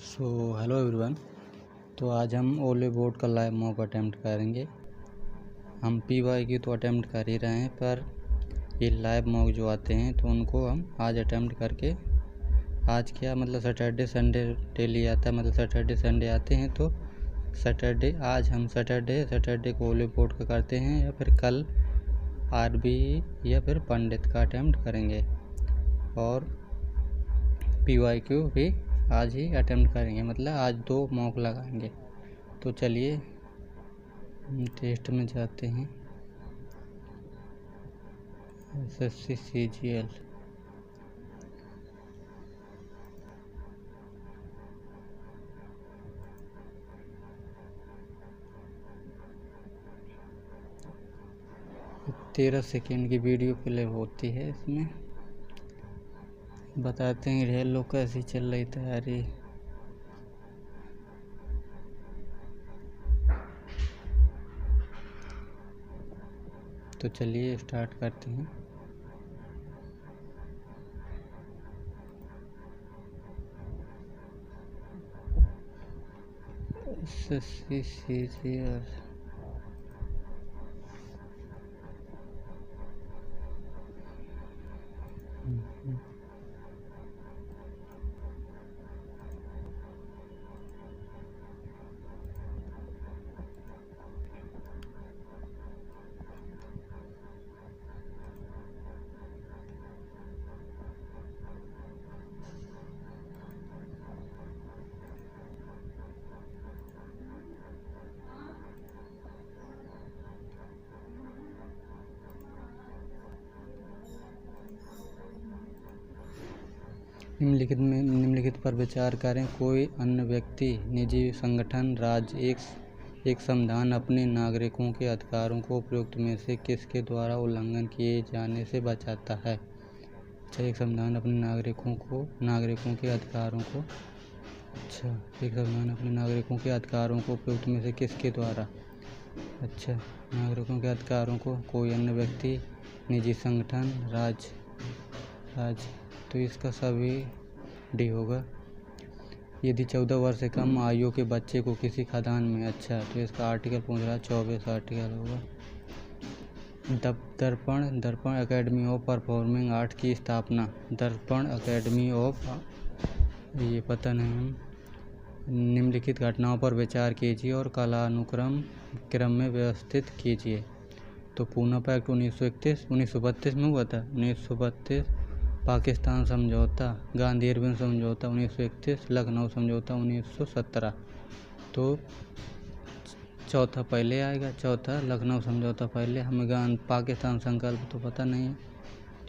So hello everyone. तो आज हम ओले बोर्ड का लाइव मॉक अटैम्प्ट करेंगे। हम पीवाई की तो अटैम्प्ट कर ही रहे हैं, पर ये लाइव मॉक जो आते हैं तो उनको हम आज अटैम्प्ट करके, आज क्या मतलब सैटरडे संडे डेली आता है, मतलब सैटरडे संडे आते हैं तो सैटरडे, आज हम सैटरडे को ओले बोर्ड का करते हैं या फिर कल आरबी या फिर पंडित का अटैम्प्ट करेंगे, और पीवाई क्यू भी आज ही अटेम्प्ट करेंगे, मतलब आज 2 मॉक लगाएंगे। तो चलिए टेस्ट में जाते हैं। SSC CGL तेरह सेकेंड की वीडियो प्ले होती है। इसमें बताते हैं रियल लोग कैसी चल रही तैयारी। तो चलिए स्टार्ट करते हैं। SSC CGL निम्नलिखित पर विचार करें। कोई अन्य व्यक्ति, निजी संगठन, राज्य एक संविधान अपने नागरिकों के अधिकारों को उपयुक्त में से किसके द्वारा उल्लंघन किए जाने से बचाता है। अच्छा, एक संविधान अपने नागरिकों के अधिकारों को एक संविधान अपने नागरिकों के अधिकारों को उपयुक्त में से किसके द्वारा। अच्छा, नागरिकों के अधिकारों को कोई अन्य व्यक्ति, निजी संगठन, राज्य, तो इसका सभी डी होगा। यदि 14 वर्ष से कम आयु के बच्चे को किसी खदान में, अच्छा तो इसका आर्टिकल पूछ रहा है, 24 आर्टिकल होगा। दर्पण एकेडमी ऑफ परफॉर्मिंग आर्ट की स्थापना। दर्पण एकेडमी ऑफ, ये पता नहीं हम। निम्नलिखित घटनाओं पर विचार कीजिए और क्रम में व्यवस्थित कीजिए। तो पूना पैक्ट 1932 में हुआ था। 1932 पाकिस्तान समझौता, गांधी इरविन समझौता 1931, लखनऊ समझौता 1917। तो चौथा पहले आएगा, चौथा लखनऊ समझौता पहले। हमें पाकिस्तान संकल्प तो पता नहीं है,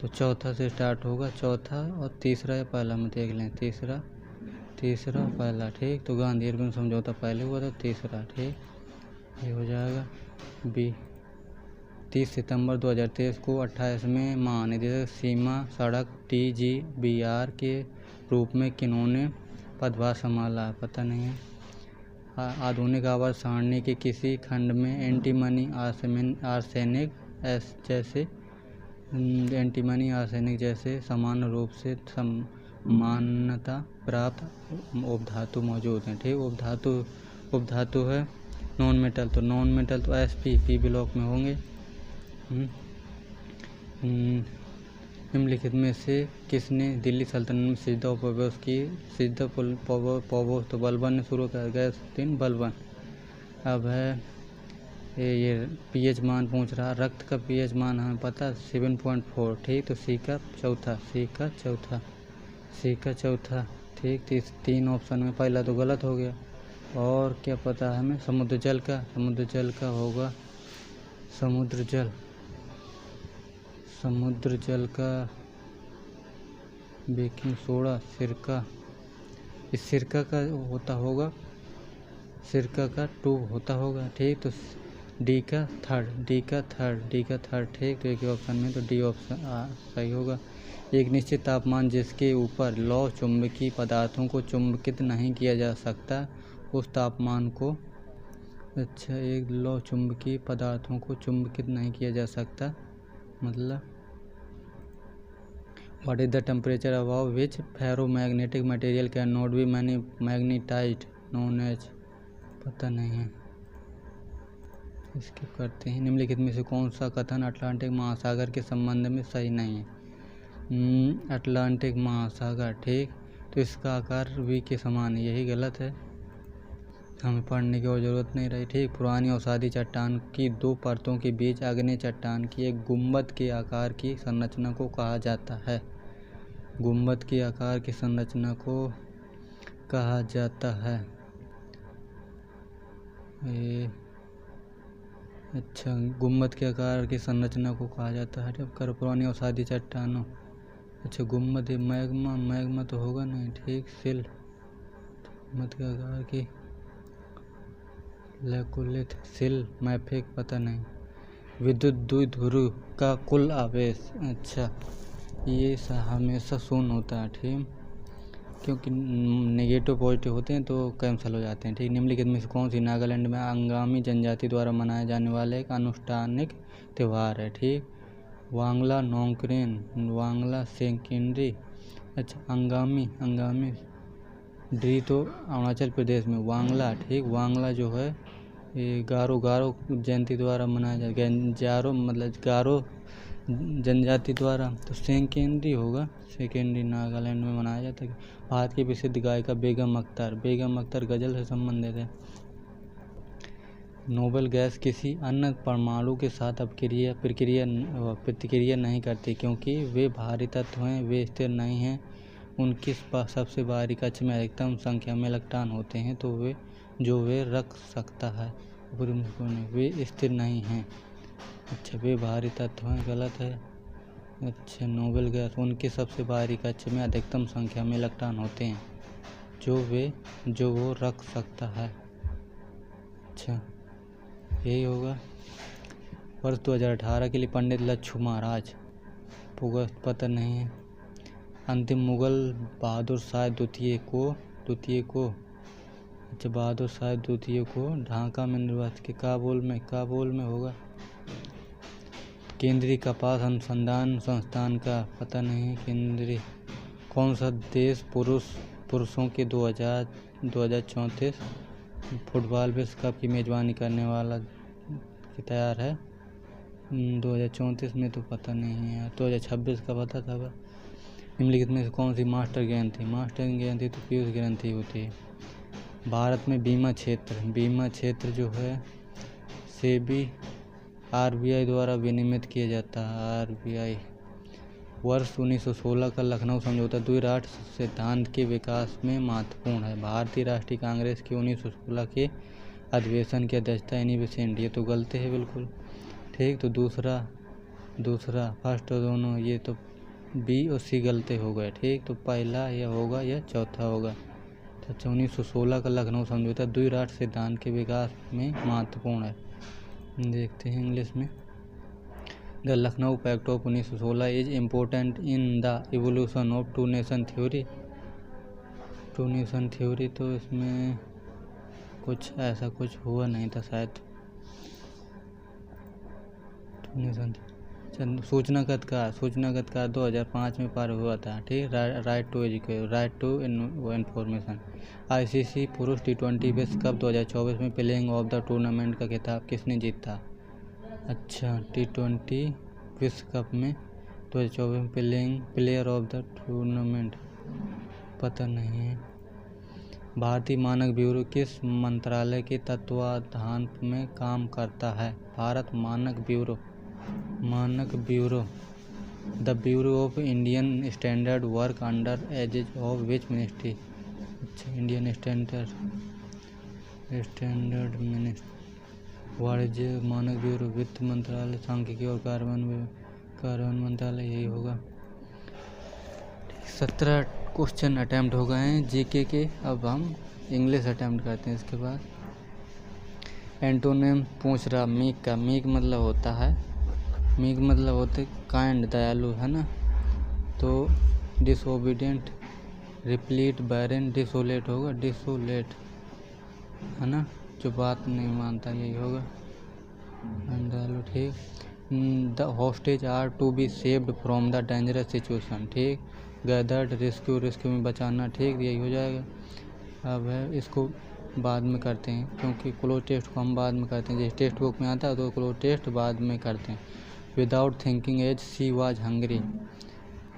तो चौथा से स्टार्ट होगा। चौथा और तीसरा या पहला में देख लें। तीसरा पहला, ठीक। तो गांधी इरविन समझौता पहले हुआ था, तीसरा, ठीक, ये हो जाएगा बी। 30 सितंबर 2023 को 28वें महानिदेशक सीमा सड़क TGBR के रूप में किन्होंने पदभार संभाला, पता नहीं है। आधुनिक आवर्त सारणी के किसी खंड में एंटीमनी आर्सेनिक जैसे सामान्य रूप से समानता प्राप्त उपधातु मौजूद हैं, ठीक। उपधातु है नॉन मेटल, तो SP पी ब्लॉक में होंगे। निम्नलिखित में से किसने दिल्ली सल्तनत में सिजदा उपवास की। सिजदा उपवास तो बलबन ने शुरू कर, गैसुद्दीन बलबन। अब है ये pH मान पूछ रहा। रक्त का pH मान हमें पता 7.4, ठीक। तो सी का चौथा, ठीक। 3 ऑप्शन में पहला तो गलत हो गया। और क्या पता है हमें। समुद्र जल का होगा समुद्र जल का बेकिंग सोडा, सिरका। इस सिरका का होता होगा, सिरका का 2 होता होगा, ठीक। तो डी का थर्ड, ठीक। तो एक ऑप्शन में तो डी ऑप्शन सही होगा। एक निश्चित तापमान जिसके ऊपर लौह चुंबकीय पदार्थों को चुंबकित नहीं किया जा सकता, उस तापमान को, अच्छा, एक लौह चुंबकीय पदार्थों को चुंबकित नहीं किया जा सकता, मतलब what is the temperature above which ferromagnetic material can not be magnetized known as, पता नहीं है, स्किप करते हैं। निम्नलिखित में से कौन सा कथन अटलांटिक महासागर के संबंध में सही नहीं है? अटलांटिक महासागर, ठीक, तो इसका आकार वी के समान है, यही गलत है, हमें पढ़ने की और ज़रूरत नहीं रही, ठीक। पुरानी अवसादी चट्टान की दो परतों के बीच आग्नेय चट्टान की एक गुंबद के आकार की संरचना को कहा जाता है, गुंबद के आकार की संरचना को कहा जाता है। अच्छा, गुंबद के आकार की संरचना को कहा जाता है, जब कर पुरानी अवसादी चट्टानों, अच्छा गुंबद मैग्मा तो होगा नहीं, ठीक। सिल, गुंबद के आकार की लेकोलिथ, सिल, मैफिक, पता नहीं। विद्युत द्विध्रुव का कुल आवेश, अच्छा ये हमेशा शून्य होता है, ठीक, क्योंकि नेगेटिव पॉजिटिव होते हैं तो कैंसिल हो जाते हैं, ठीक। निम्नलिखित में से कौन सी नागालैंड में अंगामी जनजाति द्वारा मनाए जाने वाले एक अनुष्ठानिक त्यौहार है? ठीक, वांगला नोंगक्रेन, वांगला सेकेंडरी, अच्छा अंगामी ड्री तो अरुणाचल प्रदेश में, वांगला, ठीक, वांगला जो है ये गारो जयंती द्वारा मनाया जाएगा, जारो मतलब गारो जनजाति द्वारा, तो सेकेंडरी होगा, सेकेंडरी नागालैंड में मनाया जाता है। भारत की प्रसिद्ध गायिका बेगम अख्तर गजल से संबंधित है। नोबल गैस किसी अन्य परमाणु के साथ प्रतिक्रिया नहीं करती क्योंकि वे भारी तत्व हैं, वे स्थिर नहीं हैं, उनकी सबसे बाहरी कक्ष में अधिकतम संख्या में इलेक्ट्रॉन होते हैं तो वे रख सकता है, वे स्थिर नहीं हैं। अच्छा, वे भारी तत्व हैं, गलत है। अच्छा, नोबल गैस उनके सबसे बाहरी कक्ष में अधिकतम संख्या में इलेक्ट्रॉन होते हैं जो वो रख सकता है। अच्छा, यही होगा। वर्ष 2018 के लिए पंडित लच्छू महाराज पता नहीं है। अंतिम मुगल बहादुर शाह द्वितीय को अच्छा बहादुर शाह द्वितीय को ढाका में निर्वाचित के काबुल में होगा। केंद्रीय कपास अनुसंधान संस्थान का पता नहीं। केंद्रीय कौन सा देश पुरुषों के 2034 फुटबॉल विश्व कप की मेजबानी करने वाला तैयार है? 2034 में तो पता नहीं है, 2026 का पता था। निम्नलिखित में से कौन सी मास्टर ग्रंथि तो पीयूष ग्रंथि होती है। भारत में बीमा क्षेत्र जो है सेबी आरबीआई द्वारा विनियमित किया जाता है। आरबीआई वर्ष 1916 का लखनऊ समझौता द्विराष्ट्र सिद्धांत के विकास में महत्वपूर्ण है। भारतीय राष्ट्रीय कांग्रेस की 1916 के अधिवेशन की अध्यक्षता एनी बेसेंट, ये तो गलत है बिल्कुल, ठीक। तो दूसरा फर्स्ट दोनों ये तो बी और सी गलते हो गए, ठीक। तो पहला यह होगा या चौथा होगा। अच्छा, 1916 का लखनऊ समझौता द्विराष्ट्र सिद्धांत के विकास में महत्वपूर्ण है। देखते हैं इंग्लिश में। The Lucknow pact of 1916 is important in the evolution of two nation theory, तो इसमें कुछ ऐसा कुछ हुआ नहीं था शायद। सूचनागत का 2005 में पार हुआ था, ठीक। Right to information. आईसीसी पुरुष T20 विश्व कप 2024 में प्लेइंग ऑफ द टूर्नामेंट का खिताब किसने जीता? अच्छा, T20 विश्व कप में 2024 में प्लेयर ऑफ द टूर्नामेंट पता नहीं है। भारतीय मानक ब्यूरो किस मंत्रालय के तत्वाधान में काम करता है? भारत मानक bureau the bureau of Indian standard work under edges of which ministry? अच्छा, इंडियन स्टैंडर्ड मिनिस्ट्री। वाणिज्य मानक ब्यूरो, वित्त मंत्रालय, सांख्यिकी और कार्यान्वयन मंत्रालय, यही होगा। 17 क्वेश्चन अटैम्प्ट हो गए हैं जीके के। अब हम इंग्लिश अटैम्प्ट करते हैं। इसके बाद एंटोनिम पूछ रहा मीक मतलब होता है काइंड, दयालु, है ना। तो डिसोबीडियंट, रिप्लीट, बैरन, डिसोलेट होगा, डिसोलेट, है ना, जो बात नहीं मानता, यही होगा, दयालु, ठीक। The hostage are to be saved from the dangerous situation, ठीक। गैदर्ड, रेस्क्यू, रेस्क्यू में बचाना, ठीक, यही हो जाएगा। अब है इसको बाद में करते हैं, क्योंकि क्लोज टेस्ट को हम बाद में करते हैं, जैसे टेक्स्ट बुक में आता है तो क्लोज टेस्ट बाद में करते हैं। Without thinking as she was hungry,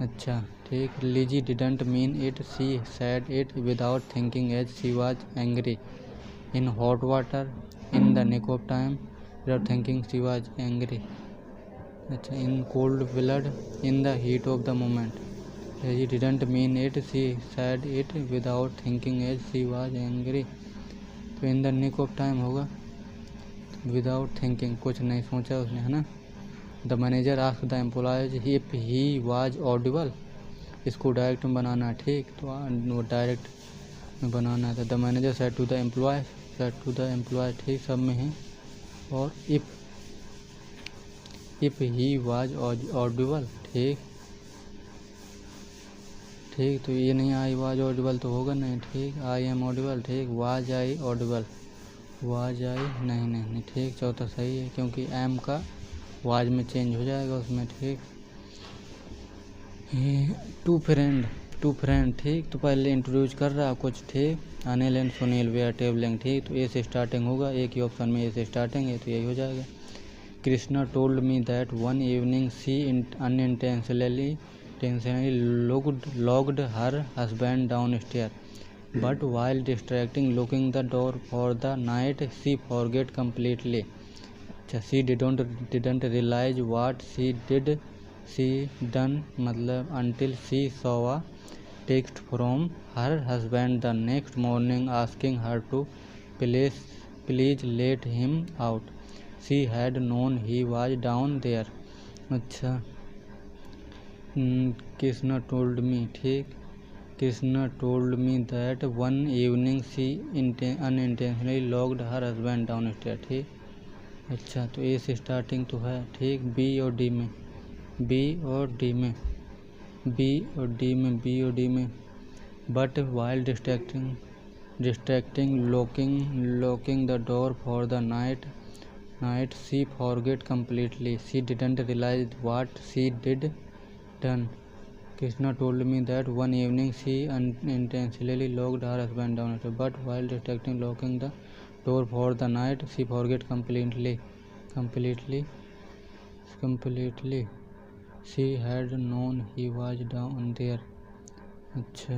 अच्छा, ठीक। Lizzy didn't mean it, she said it without thinking as she was angry. In hot water, in the nick of time, without thinking she was angry. अच्छा, in cold blood, in the heat of the moment. She didn't mean it, she said it without thinking as she was angry। तो in the nick of time होगा, without thinking, कुछ नहीं सोचा उसने, है ना। The manager asked the employees if he was audible, इसको direct में बनाना है, ठीक, तो वो डायरेक्ट में बनाना है। The manager said to the employee, ठीक, सब में है। और इफ ही वाज ऑडिबल, ठीक, ठीक, तो ये नहीं आई वाज ऑडिबल तो होगा नहीं, ठीक। आई एम ऑडिबल, ठीक। Was I audible, was I नहीं, ठीक, चौथा सही है, क्योंकि एम का वाज में चेंज हो जाएगा उसमें, ठीक। टू फ्रेंड, ठीक, तो पहले इंट्रोड्यूस कर रहा कुछ, ठीक। Anil and Sunil they are travelling, ठीक, तो ए से स्टार्टिंग होगा, एक ही ऑप्शन में ए से स्टार्टिंग है, तो यही हो जाएगा। Krishna told me that one evening she unintentionally locked her husband downstairs, but while distracting locking the door for the night she forgot completely। अच्छा, she didn't realize what she done मतलब until she saw a text from her husband the next morning asking her to please let him out। She had known he was down there। अच्छा, Krishna told me, ठीक। Krishna told me that one evening she unintentionally locked her husband down stair, ठीक। अच्छा, तो ए से starting तो है, ठीक। B और डी में but while distracting locking the door for the night she forget completely. She didn't realise what she did done। Krishna told me that one evening she unintentionally locked her husband down, but while distracting locking the door for the night she forgot completely she had known he was down there। अच्छा,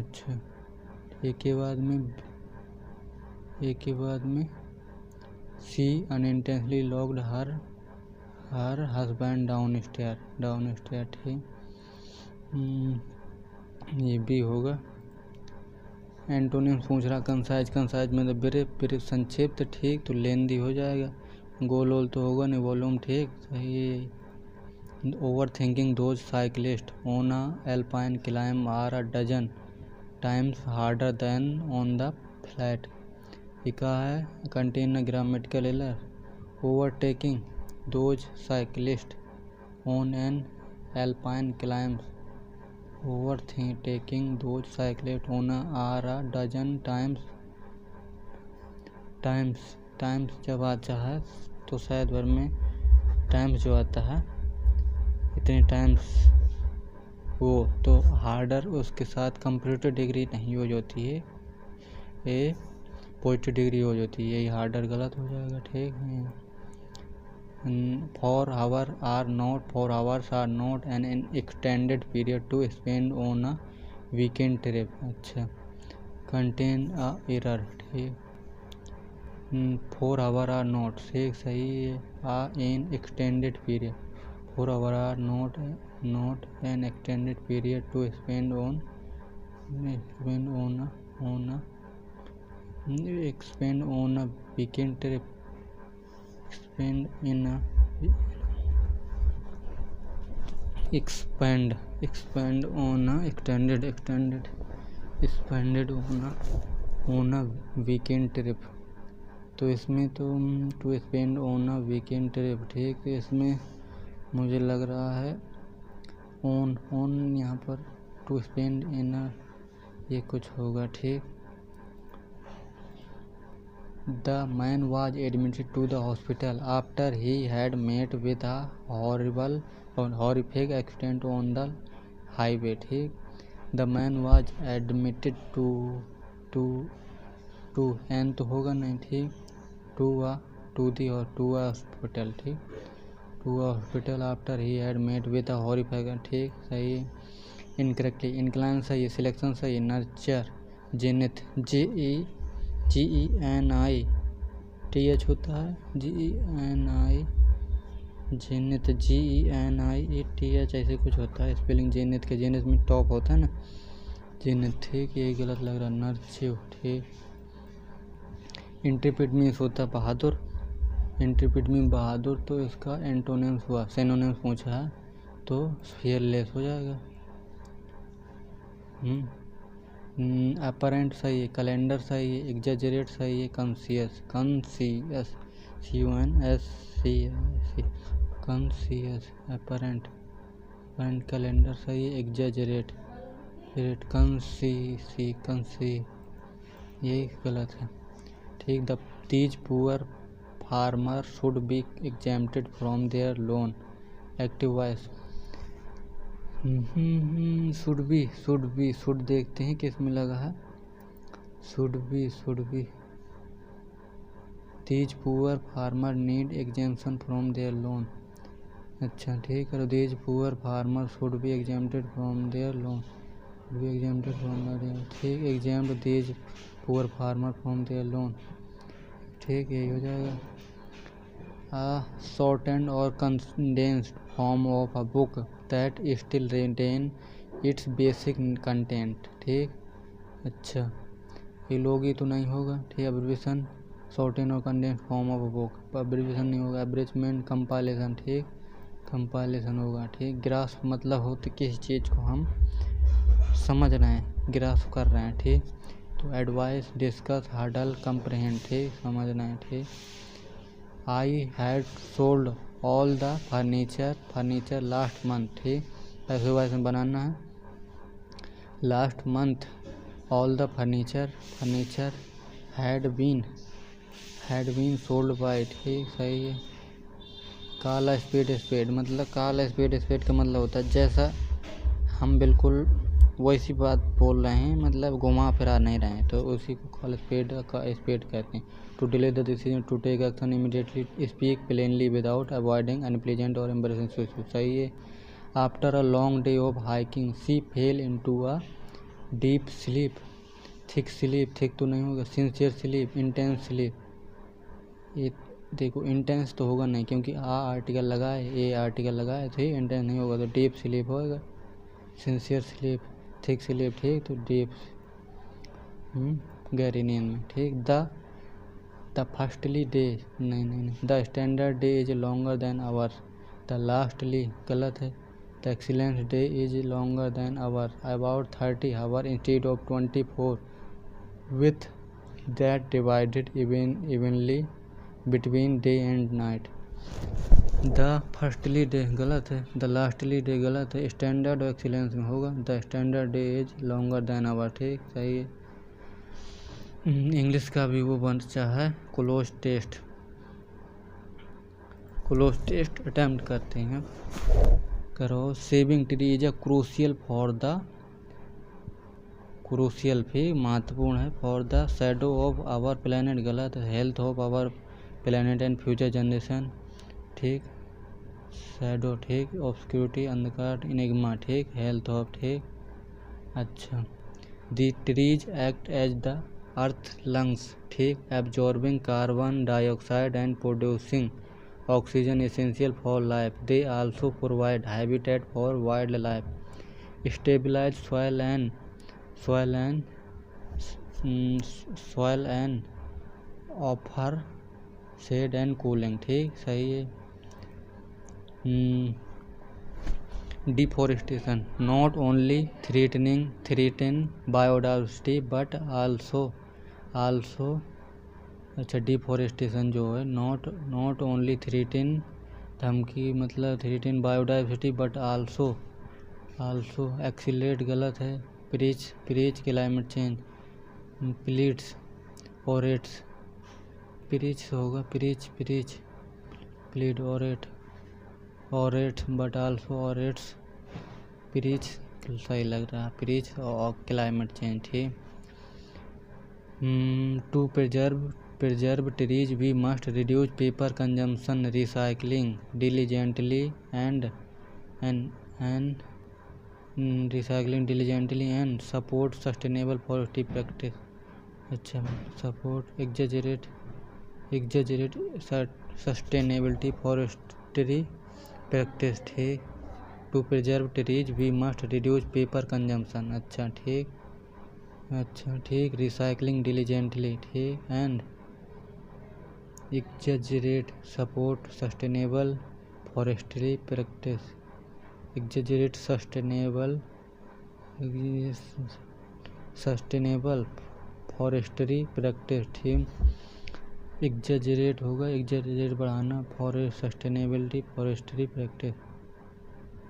एक के बाद में she unintentionally locked her husband downstairs, ठीक। ये भी होगा। Antonym पूछ रहा कंसाइज में तो ब्रीफ संक्षिप्त, ठीक, तो लेंदी हो जाएगा। गोल तो होगा नहीं, वॉल्यूम, ठीक, सही है। Over thinking those cyclist on a alpine climb are a dozen times harder than on the flat. ये कहा है contain grammatical error. Overtaking those cyclist on an alpine climbs, overtaking those cyclists on are a dozen times जब आता है तो शायद भर में टाइम्स जो आता है इतने टाइम्स वो तो हार्डर उसके साथ कंप्यूटर डिग्री नहीं यूज होती है, ये पॉजिटिव डिग्री यूज होती है, यही हार्डर गलत हो जाएगा, ठीक है। 4 hours are not an extended period to spend on a weekend trip। अच्छा, contain a error, ठीक। 4 hours are not, ठीक, सही है। an extended period, 4 hours are not an extended period to spend on a weekend trip। expand on a expanded on a weekend trip। तो इसमें तो to spend on a weekend trip, ठीक, इसमें मुझे लग रहा है ऑन यहाँ पर टू स्पेंड इन ये कुछ होगा, ठीक। The man was admitted to the hospital after he had met with a horrific accident on the highway. ठीक, the man was admitted to n तो होगा नहीं, ठीक, to the hospital, ठीक, to a hospital after he had met with a horrific, ठीक, सही है. Incorrectly, incline सही है, selection सही है. Nurture, जेनिथ, GENITH होता है, जेनिथ, GENITH ऐसे कुछ होता है स्पेलिंग. जेनिथ के जेनिथ में टॉप होता है ना, जेनिथ, ठीक, ये गलत लग रहा है. नर्चिव, ठीक. इंट्रीपिड मीन्स होता है बहादुर, इंट्रीपिड मीन बहादुर, तो इसका एंटोनिम्स हुआ, सिनोनिम्स पूछा है तो फियरलेस हो जाएगा. अपरेंट सही है, कैलेंडर सही है, एग्जैजरेट सही है, conscious, CUNSCIOUS, conscious, apparent, calendar सही है, एग्जैजरेट, कंसी, ये गलत है, ठीक. These poor farmer should be exempted from their loan. Active voice, should देखते हैं किस में लगा है. Should be. These poor farmer need exemption from their loan. अच्छा, ठीक है. These poor farmer should be exempted from their loan, ठीक. Exempt these poor farmer from their loan, ठीक, यही हो जाएगा. शॉर्टेंड और condensed form of a book that still retain its basic content, ठीक. अच्छा, ये लोगी तो नहीं होगा, ठीक. एब्रिविएशन, शॉर्टेंड और condensed form of a book, abbreviation नहीं होगा. एब्रिजमेंट, कंपाइलेशन, ठीक, कंपाइलेशन होगा, ठीक. ग्रास्प मतलब होती किसी चीज़ को हम समझ रहे हैं, ग्रास्प कर रहे हैं, ठीक. तो एडवाइस, डिस्कस, हर्डल, कंप्रहेंड, ठीक, समझ रहे हैं, ठीक. I had sold all the furniture last month, ठीक. ऐसे वैसे बनाना है. Last month all the furniture had been sold by, ठीक, सही है. काला स्पेड मतलब का मतलब होता है जैसा हम बिल्कुल वैसी बात बोल रहे हैं, मतलब घुमा फिरा नहीं रहे हैं, तो उसी को काला स्पेड कहते हैं. To delay the decision, to take action immediately, speak plainly without avoiding unpleasant और एम्बैरेसिंग सिचुएशन, सही है. After a long day of hiking she fell into a deep sleep. Thick तो नहीं होगा. Sincere sleep, intense sleep. ये देखो, intense तो होगा नहीं क्योंकि आर्टिकल लगा है, ए आर्टिकल लगा है, तो ये इंटेंस नहीं होगा, तो डीप स्लीप होगा. सिंसियर स्लीप, थिक स्लीप, ठीक, तो डीप, गहरी नींद में, ठीक. द फर्स्टली डे, नहीं. The standard day is longer than our. The lastly गलत है. The excellence day is longer than our about 30 hour instead of 24 with that divided evenly between day and night. The firstly day गलत है, the lastly day गलत है. Standard और excellence में होगा. The standard day is longer than our, ठीक, सही है. इंग्लिश का भी वो बच्चा है. क्लोज टेस्ट अटेम्प्ट करते हैं, करो. Saving tree is a crucial भी महत्वपूर्ण है. For the shadow of our planet गलत है. Health of our planet and future generation, ठीक. शैडो, ठीक. ऑब्सक्यूरिटी, अंधकार, इनिग्मा, ठीक. हेल्थ ऑफ, ठीक. अच्छा. The trees act as the earth lungs, ठीक. Absorbing carbon dioxide and producing oxygen essential for life. They also provide habitat for wild life. Stabilize soil and offer shade and cooling, ठीक, सही है. Deforestation not only threaten biodiversity but also अच्छा. Deforestation जो है not only threaten, धमकी मतलब threaten biodiversity but also accelerate गलत है. Preach climate change. Pleads, orates, preach होगा, preach preach, plead, orate but also orates, preach सही लग रहा है, प्रीच और क्लाइमेट चेंज। ठीक। To preserve trees we must reduce paper consumption, recycling diligently and support sustainable forestry practice। अच्छा, support exaggerate sustainability forestry practice। ठीक। To preserve trees we must reduce paper consumption। अच्छा ठीक। Recycling diligently. ठीक। And exaggerate support sustainable forestry practice, exaggerate sustainable forestry practice। ठीक। exaggerate होगा, exaggerate बढ़ाना, sustainability forestry practice।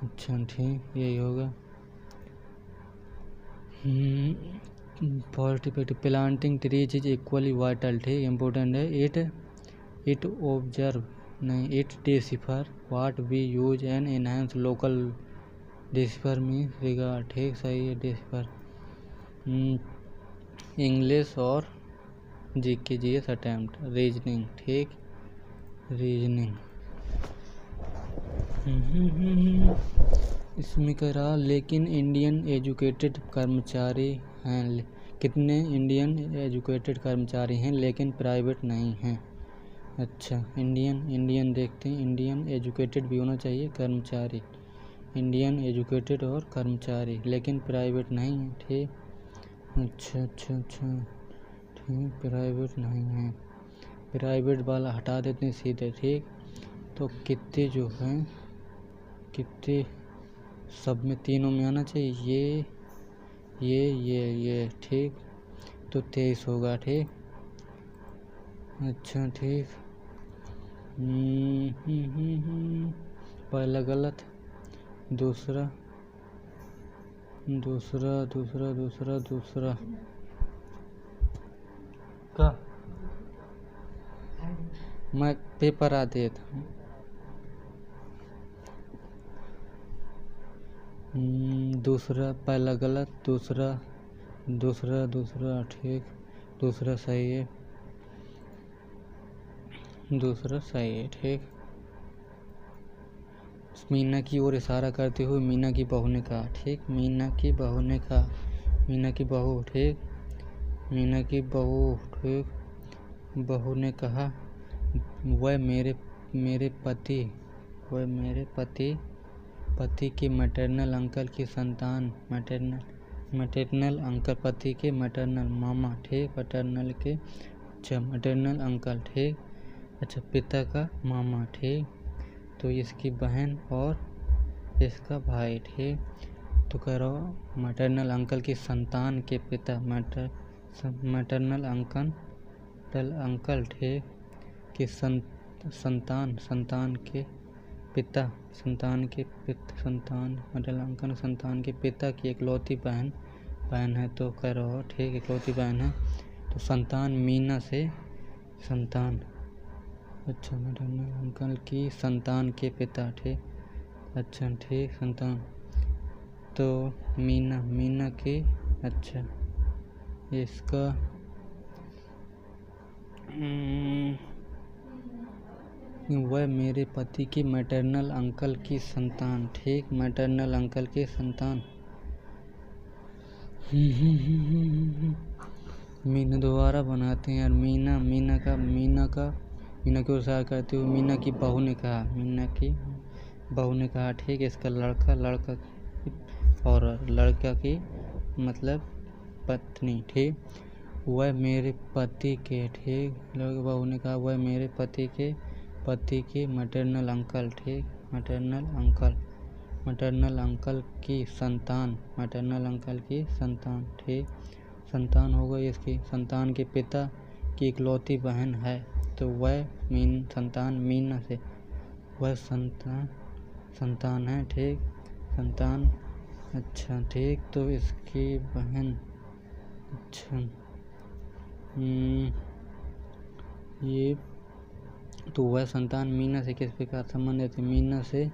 अच्छा ठीक, यही होगा। Forestry practice, planting trees is equally vital. ठीक, इम्पोर्टेंट है। इट ऑब्जर्व नहीं, it decipher what we use and enhance local, decipher means regard. ठीक, सही है डिसिफर। इंग्लिश और जीएस अटेम्प्ट, रीजनिंग। ठीक, रीजनिंग। इसमें कह रहा लेकिन इंडियन एजुकेटेड कर्मचारी हैं, कितने इंडियन एजुकेटेड कर्मचारी हैं लेकिन प्राइवेट नहीं हैं। अच्छा, इंडियन देखते हैं, इंडियन एजुकेटेड भी होना चाहिए, कर्मचारी, इंडियन एजुकेटेड और कर्मचारी, लेकिन प्राइवेट नहीं है। ठीक। अच्छा ठीक, प्राइवेट नहीं है, प्राइवेट वाला हटा देते हैं सीधे। ठीक। तो कितने जो हैं, कितने सब में, तीनों में आना चाहिए, ये। ठीक, तो 23 होगा। ठीक। अच्छा ठीक। पहला गलत, दूसरा का मैं पेपर आ दिया था। दूसरा, पहला गलत, दूसरा ठीक, दूसरा सही है, दूसरा सही है। ठीक। मीना की ओर इशारा करते हुए मीना की बहू ने कहा। ठीक, मीना की बहू ने कहा, मीना की बहू। ठीक, मीना की बहू। ठीक, बहू ने कहा वह मेरे पति के मैटरनल अंकल की संतान, मैटरनल अंकल, पति के मैटरनल मामा। ठीक, पैटर्नल के, अच्छा मैटरनल अंकल। ठीक। अच्छा, पिता का मामा। ठीक, तो इसकी बहन और इसका भाई। ठीक, तो कह रहा हूँ मैटरनल अंकल की संतान के पिता, मैटरनल अंकल। ठीक, की संतान के पिता, मैटरनल अंकल संतान के पिता की इकलौती बहन है। तो कह रहा हो ठीक, इकलौती बहन है, तो संतान मीना से संतान। अच्छा, मैटरनल अंकल की संतान के पिता। ठीक, अच्छा ठीक, संतान, तो मीना की। अच्छा, इसका वह मेरे पति के मैटरनल अंकल की संतान। ठीक, मैटरनल अंकल की संतान। मीना दोबारा बनाते हैं यार, मीना को इशारा करते हुए मीना की बहू ने कहा। ठीक, इसका लड़का और लड़का की मतलब पत्नी। ठीक, वह मेरे पति के। ठीक, बहू ने कहा वह मेरे पति के मैटरनल अंकल। ठीक, मैटरनल अंकल की संतान, मैटरनल अंकल की संतान। ठीक, संतान हो गई, इसकी संतान के पिता की इकलौती बहन है, तो वह संतान मीना से, वह संतान है। ठीक, संतान। अच्छा ठीक, तो इसकी बहन। अच्छा ये तो वह संतान मीना से किस प्रकार संबंधित है? मीना से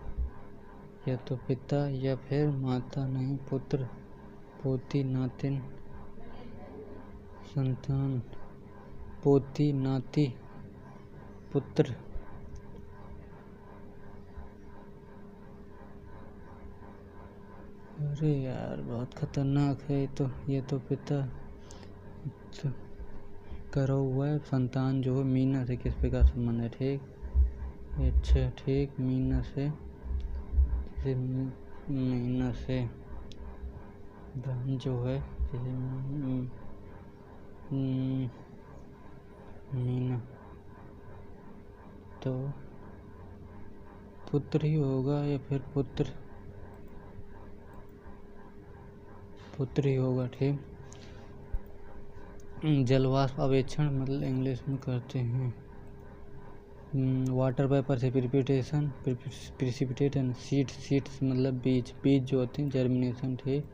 या तो पिता या फिर माता, नहीं, पुत्र, पोती, नातिन, संतान, पोती, नाती, पुत्र। अरे यार बहुत खतरनाक है ये तो पिता तो करो हुआ है। संतान जो है मीना से किस प्रकार संबंध है? ठीक, अच्छा ठीक, मीना से बहन जो है मीना तो पुत्र ही होगा या फिर पुत्र ही होगा। ठीक, जलवाष्प अवेक्षण मतलब इंग्लिश में करते हैं। वाटर वेपर से प्रिसिपिटेशन, सीड्स मतलब बीज जो होते हैं, जर्मिनेशन। ठीक,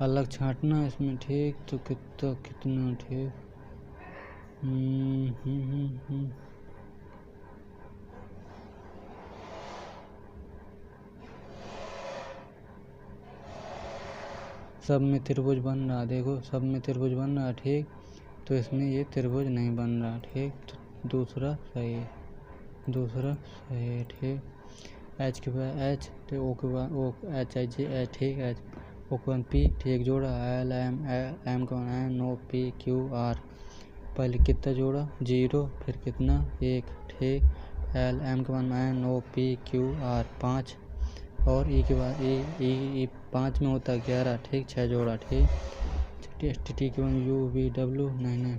अलग छांटना इसमें। ठीक, तो कितना ठीक, सब में त्रिभुज बन रहा, देखो सब में त्रिभुज बन रहा। ठीक, तो इसमें ये त्रिभुज नहीं बन रहा। ठीक, तो दूसरा सही है। ठीक, एच के बाद एच, ओ के बाद O, H I G H. ठीक, एच ओ के बाद पी। ठीक, जोड़ा एल एम के बाद N O P Q R. पहले कितना जोड़ा? 0, फिर कितना? 1। ठीक, एल एम के बाद N O P Q R 5, और ई के बाद ई 5 में होता है 11। ठीक, 6 जोड़ा। ठीक, एस टी के बाद यू वी डब्ल्यू, नहीं,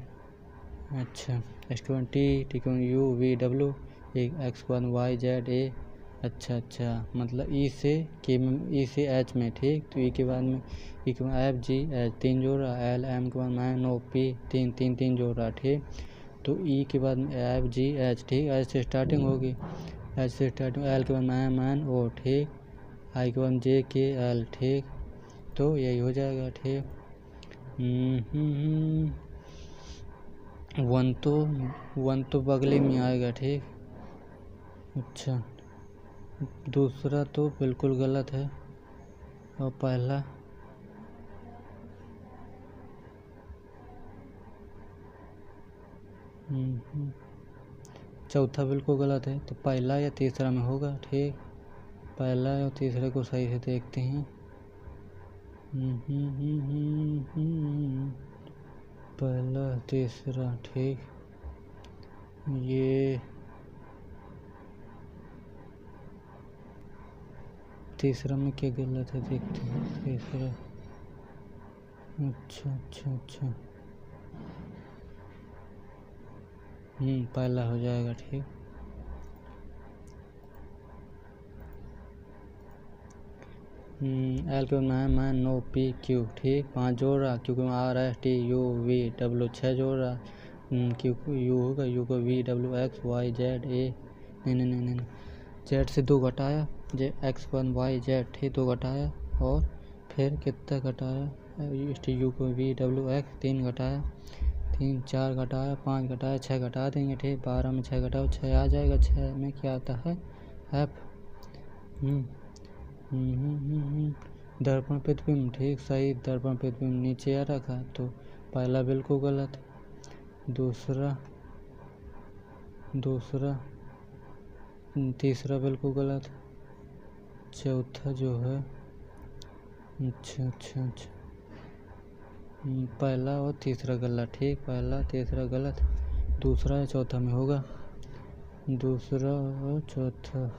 अच्छा, एस के बाद टी के बाद यू वी डब्ल्यू, एक एक्स के बाद वाई जेड ए। अच्छा, मतलब ई से एच में। ठीक, तो ई के बाद एफ जी एच 3 जोड़ा, एल एम के बाद एन ओ पी 3 जोड़ा। ठीक, तो ई के बाद एफ जी एच। ठीक, एच से स्टार्टिंग होगी, एच से स्टार्टिंग, एल के बाद एम एन ओ। ठीक, आई के बाद जे के एल। ठीक, तो यही हो जाएगा। ठीक, वन तो बगले में आएगा। ठीक, अच्छा, दूसरा तो बिल्कुल गलत है, और पहला चौथा बिल्कुल गलत है, तो पहला या तीसरा में होगा। ठीक, पहला या तीसरे को सही से देखते हैं। पहला तीसरा। ठीक, ये तीसरा में क्या गलत है देखते हैं। तीसरा, अच्छा, पहला हो जाएगा। ठीक, एल के मैं नो पी क्यू। ठीक, 5 जोड़ रहा, क्योंकि R S T U V W 6 जोड़ रहा, क्यू यू होगा, यू को V W X Y Z A, नहीं, जेड से 2 घटाया, J X one Y Z. ठीक, 2 घटाया, और फिर कितना घटाया? यू को वी डब्ल्यू एक्स 3 घटाया, 3 4 घटाया, 5 घटाया, 6 घटा देंगे। ठीक, 12 में 6 घटाओ, 6 आ जाएगा। 6 में क्या आता है? एफ। दर्पण प्रतिबिंब। ठीक, सही, दर्पण प्रतिबिंब नीचे आ रखा, तो पहला बिल्कुल गलत। दूसरा तीसरा बिल्कुल गलत। चौथा जो है, अच्छा, पहला और तीसरा गलत। ठीक, पहला तीसरा गलत, दूसरा या चौथा में होगा, दूसरा और चौथा।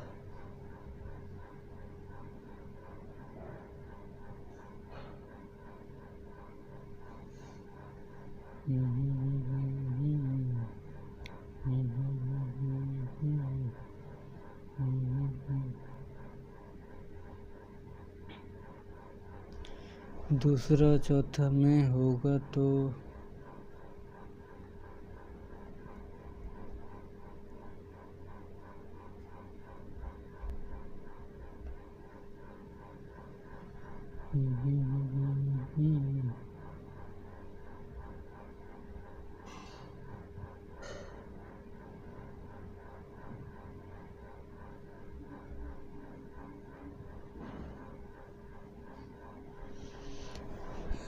दूसरा चौथा में होगा तो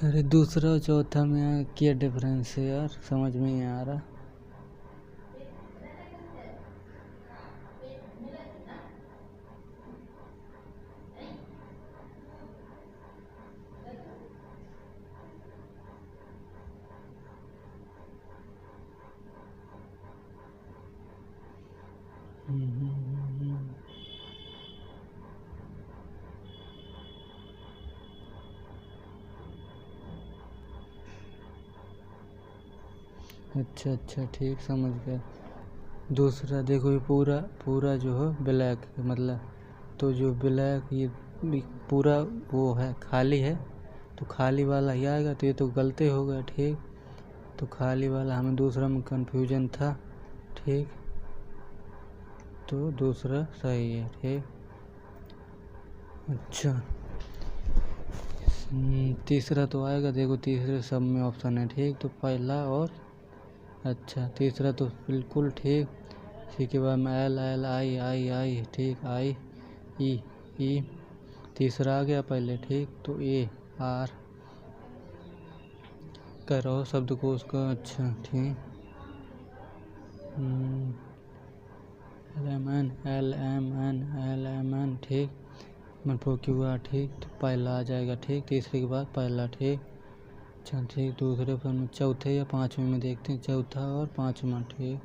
अरे दूसरा चौथा में क्या डिफरेंस है यार, समझ में नहीं आ रहा। अच्छा ठीक, समझ गया। दूसरा देखो, ये पूरा जो है ब्लैक, मतलब तो जो ब्लैक ये पूरा वो है, खाली है, तो खाली वाला ही आएगा। तो ये तो गलती हो गया, ठीक। तो खाली वाला हमें दूसरा में कंफ्यूजन था, ठीक। तो दूसरा सही है, ठीक। अच्छा तीसरा तो आएगा, देखो तीसरे सब में ऑप्शन है, ठीक। तो पहला और अच्छा तीसरा तो बिल्कुल ठीक। इसी के बाद में एल एल आई आई आई, ठीक। आई ई तीसरा आ गया पहले, ठीक। तो ए आर करो शब्द को उसका, अच्छा ठीक। एल एम एन ठीक। मतलब क्यू आर, ठीक। तो पहला आ जाएगा, ठीक। तीसरे के बाद पहला, ठीक। अच्छा ठीक। दूसरे पर में चौथे या पाँचवें में देखते हैं, चौथा और पाँचवा, ठीक।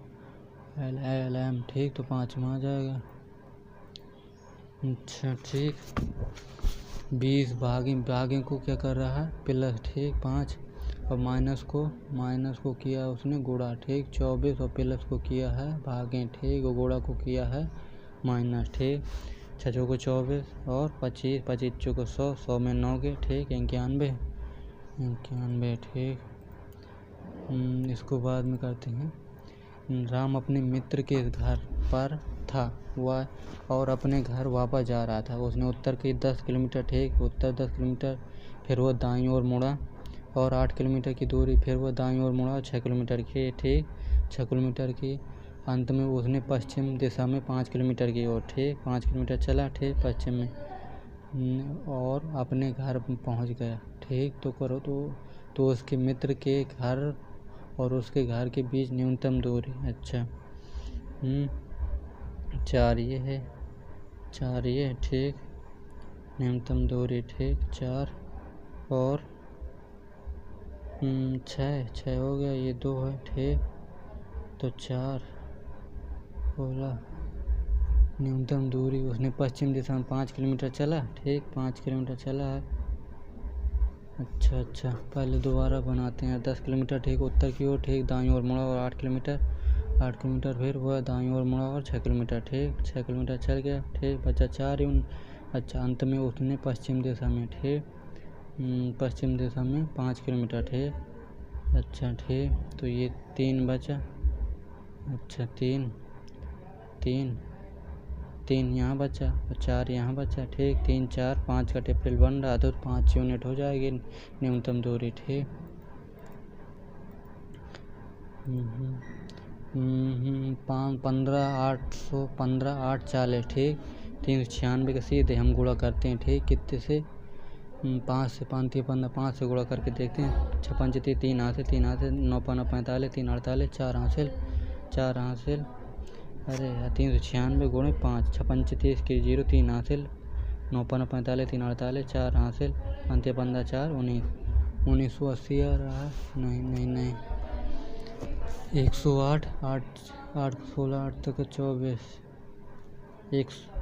एल एम, ठीक। तो पाँचवा आ जाएगा। अच्छा ठीक। 20 भागे को क्या कर रहा है, प्लस, ठीक। 5 और माइनस को किया उसने गुणा, ठीक। 24 और प्लस को किया है भागे, ठीक। और गुणा को किया है माइनस, ठीक। 6 को 24 और 25 को 100 में 9 के, ठीक। 91, ठीक। इसको बाद में करते हैं। राम अपने मित्र के घर पर था वह और अपने घर वापस जा रहा था। उसने उत्तर की 10 किलोमीटर, ठीक। उत्तर 10 किलोमीटर, फिर वह दाईं ओर मुड़ा और 8 किलोमीटर की दूरी, फिर वह दाईं ओर मुड़ा 6 किलोमीटर की, ठीक। 6 किलोमीटर की। अंत में उसने पश्चिम दिशा में 5 किलोमीटर की ओर, ठीक। 5 किलोमीटर चला, ठीक। पश्चिम में और अपने घर पहुंच गया, ठीक। तो करो तो उसके मित्र के घर और उसके घर के बीच न्यूनतम दूरी, अच्छा 4 ये है, ठीक। न्यूनतम दूरी, ठीक। 4 और 6 हो गया, ये 2 है, ठीक। तो 4 बोला न्यूनतम दूरी। उसने पश्चिम दिशा में 5 किलोमीटर चला, ठीक। 5 किलोमीटर चला है, अच्छा। पहले दोबारा बनाते हैं। 10 किलोमीटर, ठीक। उत्तर की ओर, ठीक। दाईं ओर मुड़ा और 8 किलोमीटर, फिर वह दाईं ओर मुड़ा और 6 किलोमीटर, ठीक। 6 किलोमीटर चल गया, ठीक। बचा 4 अच्छा। अंत में उसने पश्चिम दिशा में, ठीक। पश्चिम दिशा में 5 किलोमीटर, ठीक। अच्छा ठीक। तो ये 3 बचा, अच्छा 3 यहाँ बचा और 4 यहाँ बचा, ठीक। 3 4 5 का टेबल बन रहा तो 5 यूनिट हो जाएगी न्यूनतम दूरी, ठीक। 15 8 40, ठीक। 396 का सीधे हम गुणा करते हैं, ठीक। कितने से 5 से 5 15, 5 से गुणा करके देखते हैं। 6 5 3 हासिल, 9 5 45, 3 48, 4 हासिल। अरे 396 गुणे 5, 6 5 30 की 0, 3 हासिल। 9 5 45, 3 48, 4 हासिल। 5 15 4 1980 आ रहा है, नहीं 108 8 16 8 तक 24।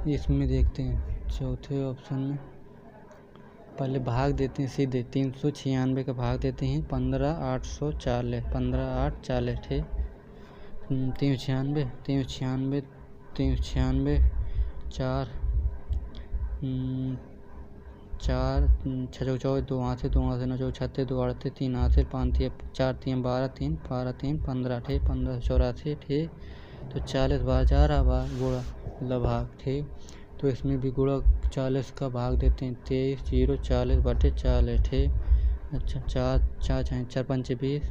इसमें देखते हैं चौथे ऑप्शन में, पहले भाग देते हैं सीधे। 396 का भाग देते हैं 15 840, 15 8 40, ठीक। 396 4 6 24, 2 हाथ से 9 चौक 36, 2 38, 3 हाथ से 5 4 3 12 3 15, ठीक। 15 84, ठीक। तो 40 बार जा रहा बार गुणा, मतलब भाग, ठीक। तो इसमें भी गुणा 40 का भाग देते हैं। 23 0 40 बटे 40, ठीक। अच्छा 4 5 20,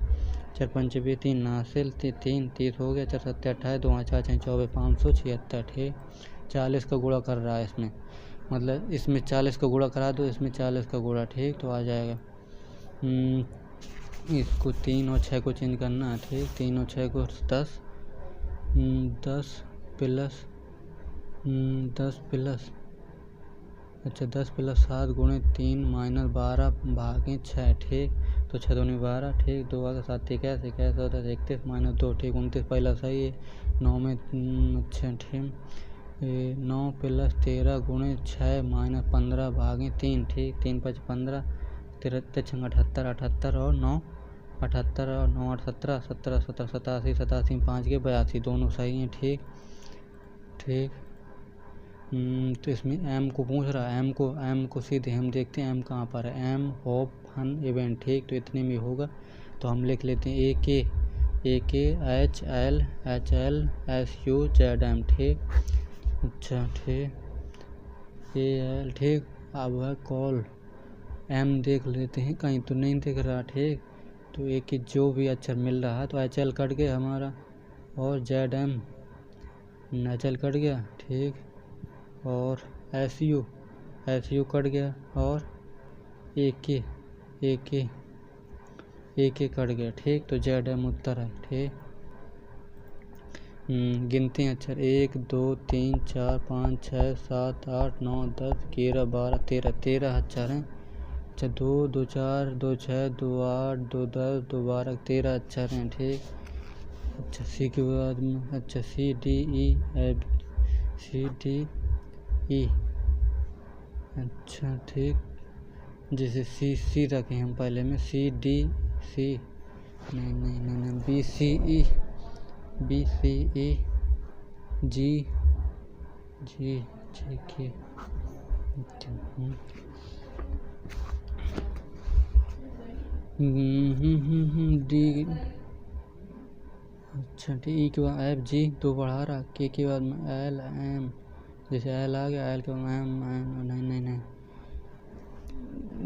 4 5 20, 3 हासिल, 3 30 हो गया। 4 7 28, 2 4 24 576, ठीक। 40 का गुणा कर रहा है इसमें, मतलब इसमें 40 का गुणा करा दो, इसमें 40 का गुणा, ठीक। तो आ जाएगा इसको 3 और 6 को चेंज करना है, ठीक। 3 और 6 को 10, 10 प्लस 10 प्लस 7 गुणे 3 माइनस 12 भागे 6, ठीक। तो 6 दूनी 12, ठीक। 2 आगे 7 इक्कीस, 31 माइनस 2, ठीक। 29 पहला सही है। 9 में 6, ठीक। 9 प्लस 13 गुणे 6 माइनस 15 भागे 3, ठीक। 3 5 15, 13 78, 78 और 9 78 और 9 8 17, 17 17 87, 87 5 के 82, दोनों सही हैं, ठीक। ठीक। तो इसमें एम को पूछ रहा है। एम को सीधे हम देखते हैं एम कहाँ पर है। एम होप फन इवेंट, ठीक। तो इतने में होगा तो हम लिख लेते हैं A K H L S U Z M, ठीक। अच्छा, ठीक। ए एल, ठीक। अब है कॉल। एम देख लेते हैं, कहीं तो नहीं दिख रहा, ठीक। तो ए के जो भी अक्षर मिल रहा है तो एच एल कट गया हमारा और जेड एम एच एल कट गया, ठीक। और एस यू कट गया और ए के कट गया, ठीक। तो जेड एम उत्तर है, ठीक। गिनते हैं अक्षर 1 2 3 4 5 6 7 8 9 10 11 12 13 अक्षर हैं। अच्छा, 2 2 4 2 6 2 8 2 10 2 12 13 अक्षर हैं, ठीक। अच्छा, सी के बाद में अच्छा सी डी ई, अच्छा, ठीक। जैसे सी रखे हम पहले में सी डी सी, नहीं बी सी ई जी के, डी, अच्छा, टी के बाद एफ जी 2 बढ़ा रहा, के बाद में एल एम, जैसे एल आ गया एल के बाद एम नहीं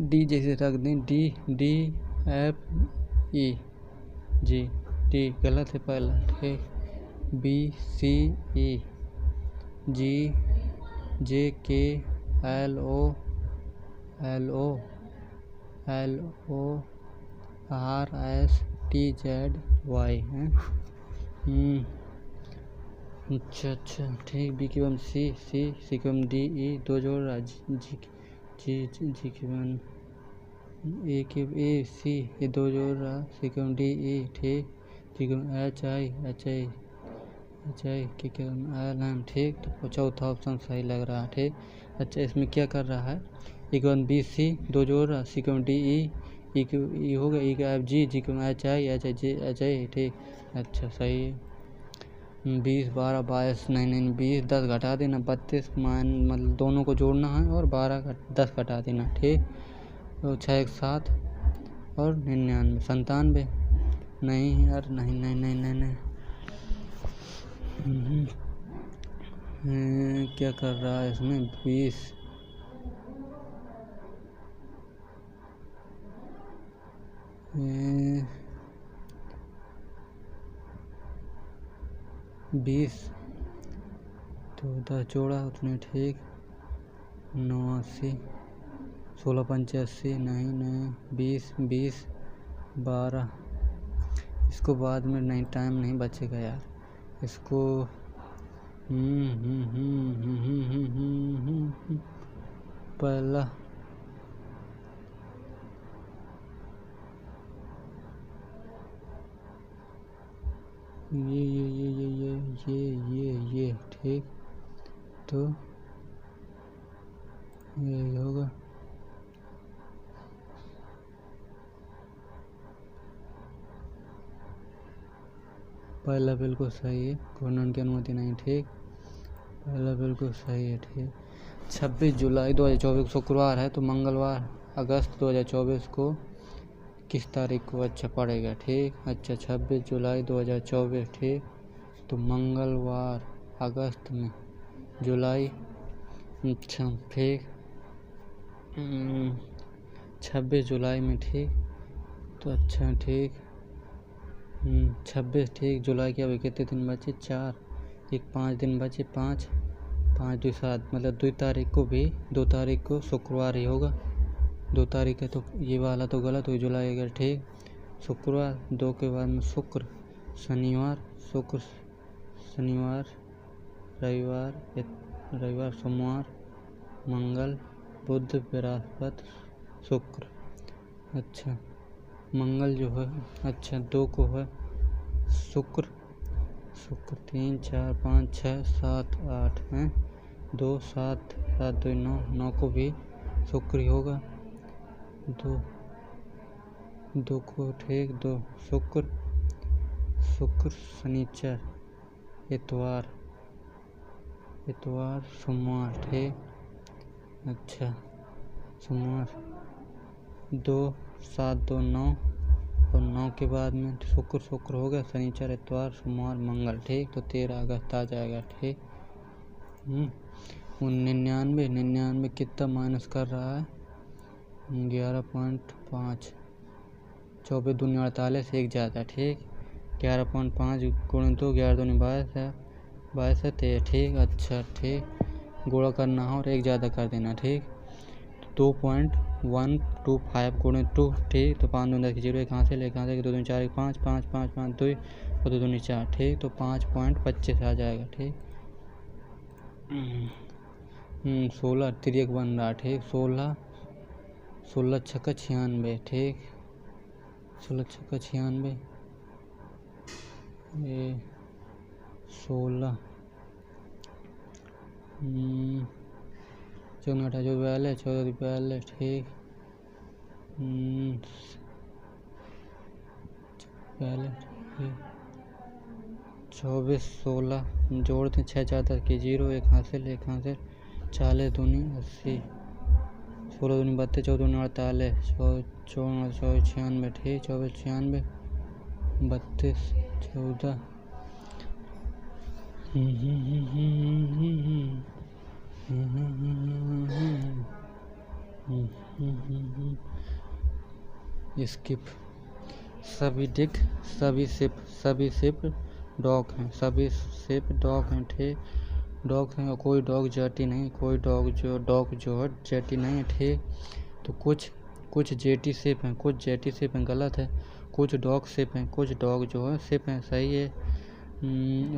डी जैसे रख दें डी एफ ई जी, डी गलत है पहला, ठीक। बी सी ई G J K L O R S T Z Y है। अच्छा, ठीक। बी के बाद सी के बाद डी ई 2 जोड़ रहा, जी के बाद ए के ए सी ये 2 जोड़ रहा, सी के बाद डी ई, ठीक। जी के बाद एच आई के एल एम, ठीक। तो चौथा ऑप्शन सही लग रहा है, ठीक। अच्छा, इसमें क्या कर रहा है, एक बाद बी सी 2 जोड़ रहा, सी के बाद डी ई के ई हो गया, ई का एफ जी के बाद एच आई, ठीक। अच्छा, सही है। 20 12 22 नहीं 20 10 घटा देना, 32 मतलब दोनों को जोड़ना है और 10 घटा देना, ठीक। तो 6 1 7 और 99 97, नहीं यार, नहीं क्या कर रहा है इसमें, 20 तो 10 जोड़ा उतने, ठीक। 89 16 85 नहीं 20 12, इसको बाद में नहीं, टाइम नहीं बचेगा यार, इसको पहला ये ठीक। तो ये होगा पहला बिल्कुल सही है, घूर्णन की अनुमति नहीं, ठीक। पहला बिल्कुल सही है, ठीक। 26 जुलाई 2024 शुक्रवार है, तो मंगलवार अगस्त 2024 को किस तारीख को अच्छा पड़ेगा, ठीक। अच्छा, 26 जुलाई 2024, ठीक। तो मंगलवार अगस्त में जुलाई, अच्छा, ठीक। 26 जुलाई में, ठीक। तो अच्छा, ठीक। 26, ठीक। जुलाई के अभी कितने दिन बचे, 4, 5 दिन बचे, 5 2 7, मतलब 2 तारीख को शुक्रवार ही होगा, 2 तारीख है तो ये वाला तो गलत हुई, जुलाई अगर ठीक। शुक्रवार 2 के बाद में शुक्र, शनिवार शुक्र, शनिवार रविवार सोमवार, मंगल बुध बृहस्पति शुक्र। अच्छा मंगल जो है अच्छा 2 को है शुक्र 3 4 5 6 7 8 है 2 7 7 2 9 9 को भी शुक्र ही होगा। 2 को ठीक 2 शुक्र शनिचर इतवार सोमवार ठीक। अच्छा सोमवार 2 7 2 9 और 9 के बाद में शुक्र हो गया, शनिचर इतवार सोमवार मंगल ठीक। तो 13 अगस्त आ जाएगा ठीक। 99 कितना माइनस कर रहा है 11.5, 24 दूनी 48 एक ज़्यादा ठीक। 11.5 गुणे 2 11 दूनी 22 है 23 ठीक। अच्छा ठीक गुणा करना हो और एक ज़्यादा कर देना ठीक। 2.125 गुणे 2 ठीक। तो 5 दूनी 10 0 एक हासिल 2 दूनी 4 5 5 5 5 2 और 2 दूनी 4 ठीक। तो 5.25 आ जाएगा ठीक। 16 तिरक बन रहा ठीक। 16 छक्का 96 ठीक। 16 छक्का 96 16 14 42 42 ठीक। 24 16 जोड़ते 6 4 10 की 0 एक हासिल 40 दूनी 80 16 दूनी 32 14 दूनी 48 24 96 ठीक। 24 96 32 14 स्किप सभी डिक सभी सिप डॉग हैं ठीक। डॉग हैं और कोई डॉग जेटी नहीं, कोई डॉग जो है जेटी नहीं है ठीक। तो कुछ जेटी सिप हैं, कुछ जेटी सिप हैं गलत है। कुछ डॉग सिप हैं, कुछ डॉग जो है सिप हैं सही है।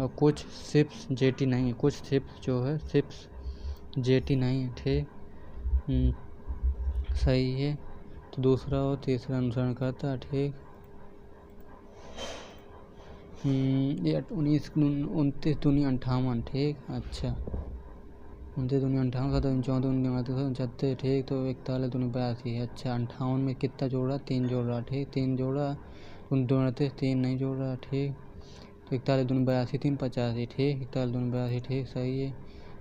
और कुछ सिप्स जेटी नहीं है, कुछ सिप्स जो है सिप्स जेटी नहीं है ठीक। सही है। तो दूसरा और तीसरा अनुसरण करता है ठीक। 29 दूनी 58 ठीक। अच्छा 29 दूनी 58 14 दूनी 39 ठीक। तो 41 दूनी 82 अच्छा 58 में कितना जोड़ रहा 3 जोड़ रहा ठीक। 3 जोड़ा 29 3 नहीं जोड़ रहा ठीक। तो 41 दूनी 82 3 85 ठीक। 41 दूनी 82 ठीक सही है।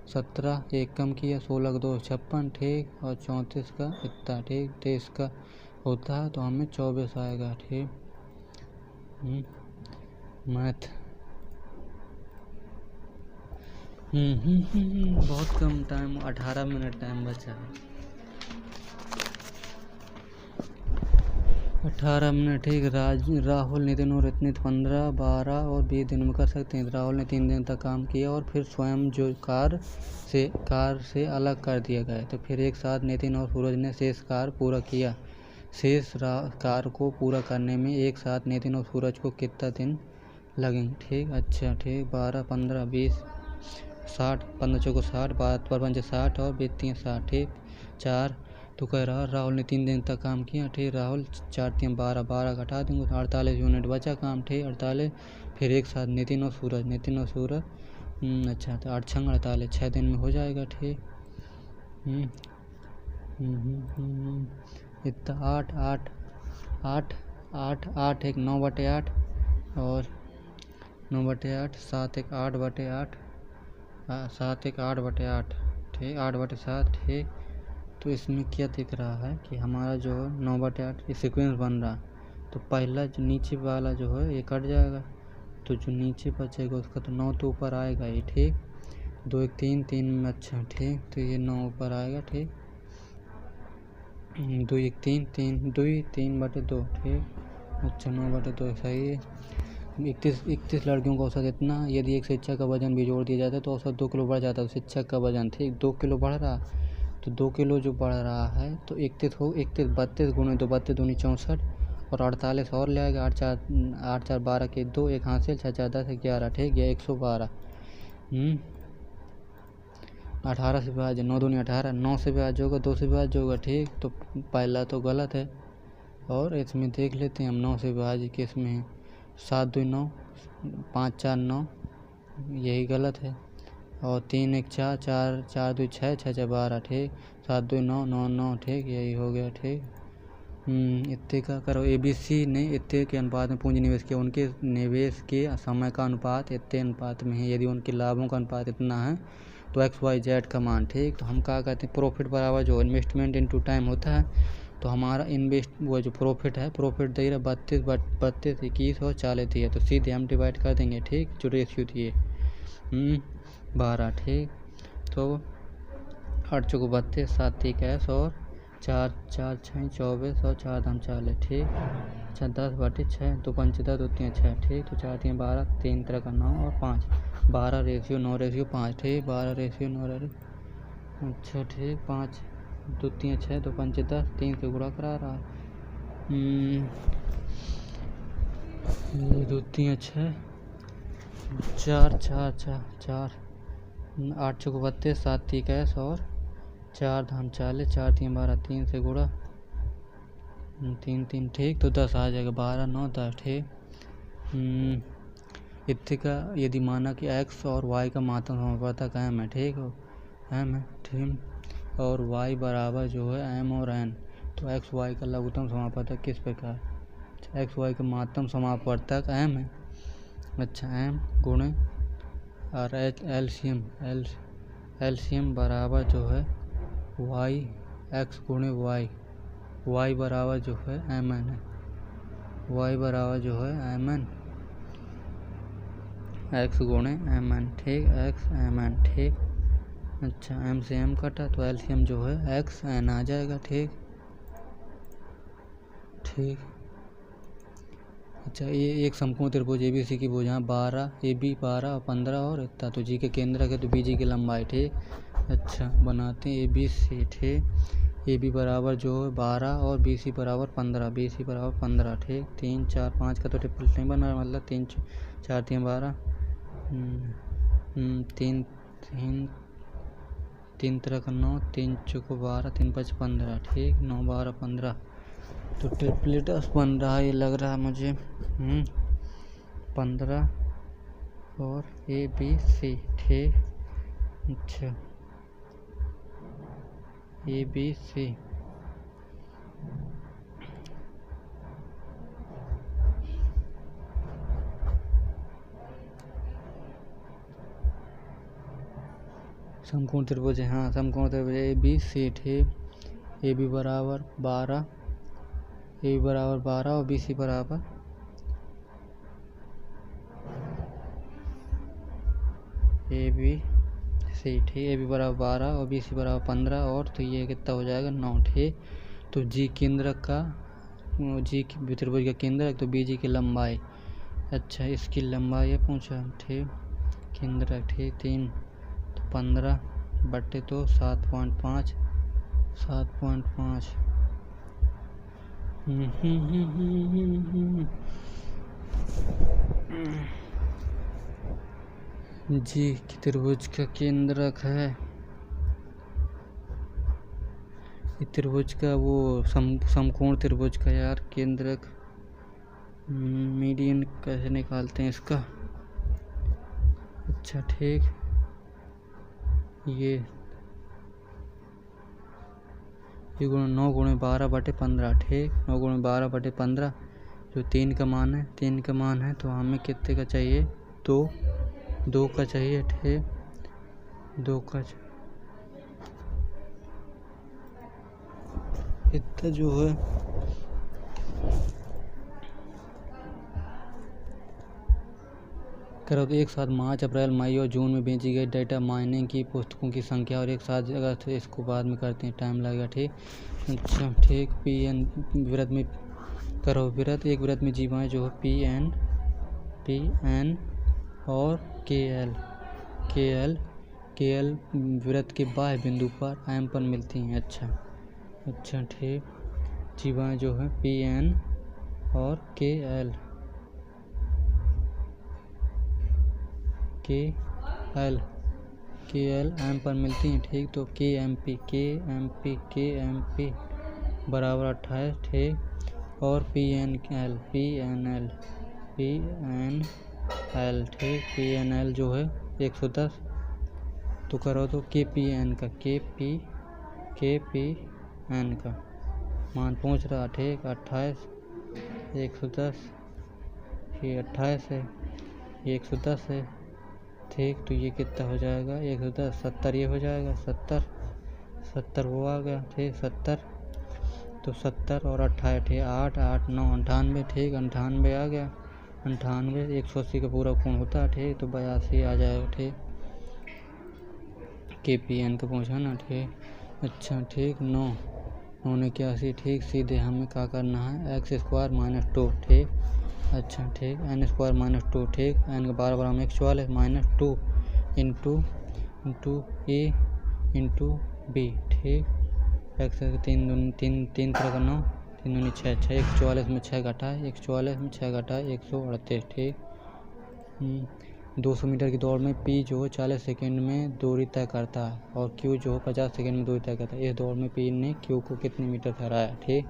17 एक कम किया 16 2 56 ठीक। और 34 का इतना ठीक। 23 का होता है तो हमें 24 आएगा ठीक। मैथ बहुत कम टाइम 18 मिनट टाइम बचा है। 18 मिनट ठीक। राहुल नितिन और रत्नित 15 12 और 20 दिन में कर सकते हैं। राहुल ने 3 दिन तक काम किया और फिर स्वयं जो कार से अलग कर दिया गया। तो फिर एक साथ नितिन और सूरज ने शेष कार्य पूरा किया। शेष कार्य को पूरा करने में एक साथ नितिन और सूरज को कितना दिन लगेंगे ठीक। अच्छा ठीक 12 15 20 60 15 चौको 60 12 5 60 और 20 3 60 ठीक। 4 तो कह रहा राहुल ने 3 दिन तक काम किया ठीक। राहुल 4 3 12 12 घटा देंगे तो 48 यूनिट बचा काम ठीक। 48 फिर एक साथ नितिन और सूरज अच्छा तो 8 6 48 6 दिन में हो जाएगा ठीक। इतना 8 8 8 8 8 एक 9/8 और 9/8 7 एक 8/8 7 एक 8/8 ठीक 8/7 ठीक। तो इसमें क्या दिख रहा है कि हमारा जो 9/8 सीक्वेंस बन रहा। तो पहला जो नीचे वाला जो है ये कट जाएगा तो जो नीचे बचेगा उसका तो 9 तो ऊपर आएगा ही ठीक। 2 1 3 3 में अच्छा ठीक। तो ये 9 ऊपर आएगा ठीक। 2 1 3 3 2 3/2 ठीक। अच्छा 9/2 सही है। 31 लड़कियों का औसत इतना। यदि एक शिक्षक का वजन भी जोड़ दिया जाता है तो औसत 2 किलो बढ़ जाता है। शिक्षक का वजन ठीक 2 किलो बढ़ रहा तो 2 किलो जो बढ़ रहा है तो 31 32 गुणे 2 32 दूनी 64 और 48 और ले आएगा। 8 4 12 के 2 1 हासिल 6 4 10 11 ठीक है 112। 18 से विभाज्य 9 दूनी 18 9 से विभाज्य होगा 2 से विभाज्य होगा ठीक। तो पहला तो गलत है और इसमें देख लेते हैं हम 9 से विभाज्य किस में है। 7 2 9 5 4 9 यही गलत है और 3 1 4 4 4 2 6 6 6 12 ठीक। 7 2 9 9 9 ठीक यही हो गया ठीक। इतने का करो ABC ने इतने के अनुपात में पूंजी निवेश किया, उनके निवेश के समय का अनुपात इतने अनुपात में है। यदि उनके लाभों का अनुपात इतना है तो XYZ का मान ठीक। तो हम क्या कहते हैं प्रॉफिट बराबर जो इन्वेस्टमेंट इनटू टाइम होता है तो हमारा वो जो प्रॉफिट है प्रॉफिट दे रहा 32 21 और 40 दिया तो सीधे हम डिवाइड कर देंगे ठीक जो रेशियो दिए 12 ठीक। तो 8 चौको 32 7 31 और 4 4 6 24 और 4 दाम 40 ठीक। अच्छा 10 बटे 6 2 5 10 2 3 6 ठीक। तो 4 3 12 3 तरह का 9 और 5 12 रेशियो 9 रेशियो 5 ठीक 12 रेशियो 9 अच्छा ठीक 5 2 3 6 2 5 10 3 से गुणा करा रहा है 2 3 6 4 4 4 4 8 चौको 32 7 31 और 4 धाम 40 4 3 12 3 से गुणा 3 3 ठीक। तो 10 आ जाएगा 12 9 10 ठीक। इतने का यदि माना कि x और y का मात्रम समानुपातक m है ठीक हो m है ठीक और y बराबर जो है m और n तो x y का लघुत्तम समानुपातक किस प्रकार x y का मात्रम समानुपातक m है। अच्छा m गुणे और एलसीएम बराबर जो है y x गुणे y बराबर जो है mn है y बराबर जो है mn x गुणे mn ठीक x mn ठीक। अच्छा m से m कटा तो एलसीएम जो है x n आ जाएगा ठीक ठीक। अच्छा ये एक समकोण त्रिभुज ABC की भुजा 12 AB 12 और 15 और इतना तो जी के केंद्र है तो BG की लंबाई ठीक। अच्छा बनाते हैं ABC ठीक AB बराबर जो है 12 और BC बराबर 15 ठीक 3 4 5 का तो ट्रिपल नहीं बना मतलब 3 4 3 12 तीन तरह का 9 3 चौको 12 3 5 15 ठीक 9 12 15 तो ट्रिपलेटस बन रहा है ये लग रहा है मुझे 15 और ABC ठीक। अच्छा ABC समकोण त्रिभुज हाँ समकोण त्रिभुज ABC ठीक AB बराबर 12 और BC बराबर ABC ठीक AB बराबर 12 और BC बराबर 15 और तो ये कितना हो जाएगा 9 ठीक। तो जी केंद्र का जी त्रिभुज का केंद्र है तो BG की लंबाई अच्छा इसकी लंबाई है पूछा ठीक केंद्र ठीक 3 तो 15 बटे तो 7.5 जी त्रिभुज का केंद्रक है त्रिभुज का वो समकोण त्रिभुज का यार केंद्रक मीडियन कैसे निकालते हैं इसका। अच्छा ठीक ये 9 गुणे 12 बटे 15 ठीक 9 गुणे 12 बटे 15 जो 3 का मान है तो हमें कितने का चाहिए 2 का चाहिए ठीक 2 का इतना जो है करो तो एक साथ मार्च अप्रैल मई और जून में बेची गई डेटा माइनिंग की पुस्तकों की संख्या और एक साथ अगस्त इसको बाद में करते हैं टाइम लगेगा ठीक। अच्छा ठीक PN वृत्त में करो एक वृत्त में जीवाएँ जो है PN और KL के एल वृत्त के बाह्य बिंदु पर एम पर मिलती हैं। अच्छा ठीक। जीवाएँ जो है पी एन और के एल एम पर मिलती हैं। ठीक, तो के एम पी बराबर 28। ठीक, और पी एन एल ठीक, पी एन एल जो है 110। तो करो तो के पी एन का मान पहुँच रहा। ठीक, 28 110, ये 28 है, ये 110 है। ठीक, तो ये कितना हो जाएगा 110 70, ये हो जाएगा 70 वो आ गया। ठीक, 70, तो 70 और 28 ठीक, 8 8 9 98। ठीक, 98 आ गया। 98 180 का पूरा कोण होता है। ठीक, तो 82 आ जाएगा। ठीक, के पी एन का पहुँचा ना। ठीक, अच्छा ठीक। 9 ने 81। ठीक, सीधे हमें क्या करना है x² - 2। ठीक, अच्छा ठीक, n² - 2। ठीक, n का 12 बराबर 144 - 2 इंटू ए इंटू बी। ठीक, x 3 तरह का 9 3 दूनी 6 6 144 में 6 घटाए 138। ठीक, 200 मीटर की दौड़ में P जो 40 सेकंड में दूरी तय करता है और Q जो 50 सेकंड में दूरी तय करता है। इस दौड़ में P ने Q को कितने मीटर से हराया। ठीक,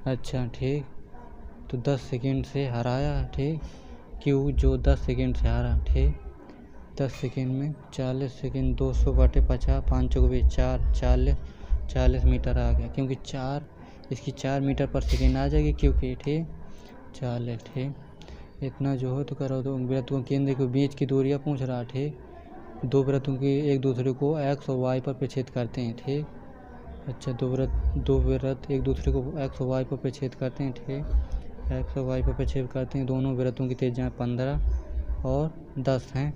अच्छा ठीक, तो 10 सेकंड से हराया। ठीक, Q जो 10 सेकंड से हारा। ठीक, 10 सेकंड में 40 सेकंड 200/50 5 चौके 40 मीटर आ गया, क्योंकि इसकी 4 मीटर पर सेकंड आ जाएगी क्योंकि। ठीक, 40। ठीक, इतना जो हो तो करो। तो वृत्तों के केंद्र के बीच की दूरियां पूछ रहा। ठीक, दो वृत्तों की एक दूसरे को x और y पर प्रक्षेप करते हैं। ठीक, अच्छा दो वृत्त एक दूसरे को x और y पर प्रक्षेप करते हैं। ठीक, x और y पर प्रक्षेप करते हैं। दोनों वृत्तों की त्रिज्या 15 और 10 हैं।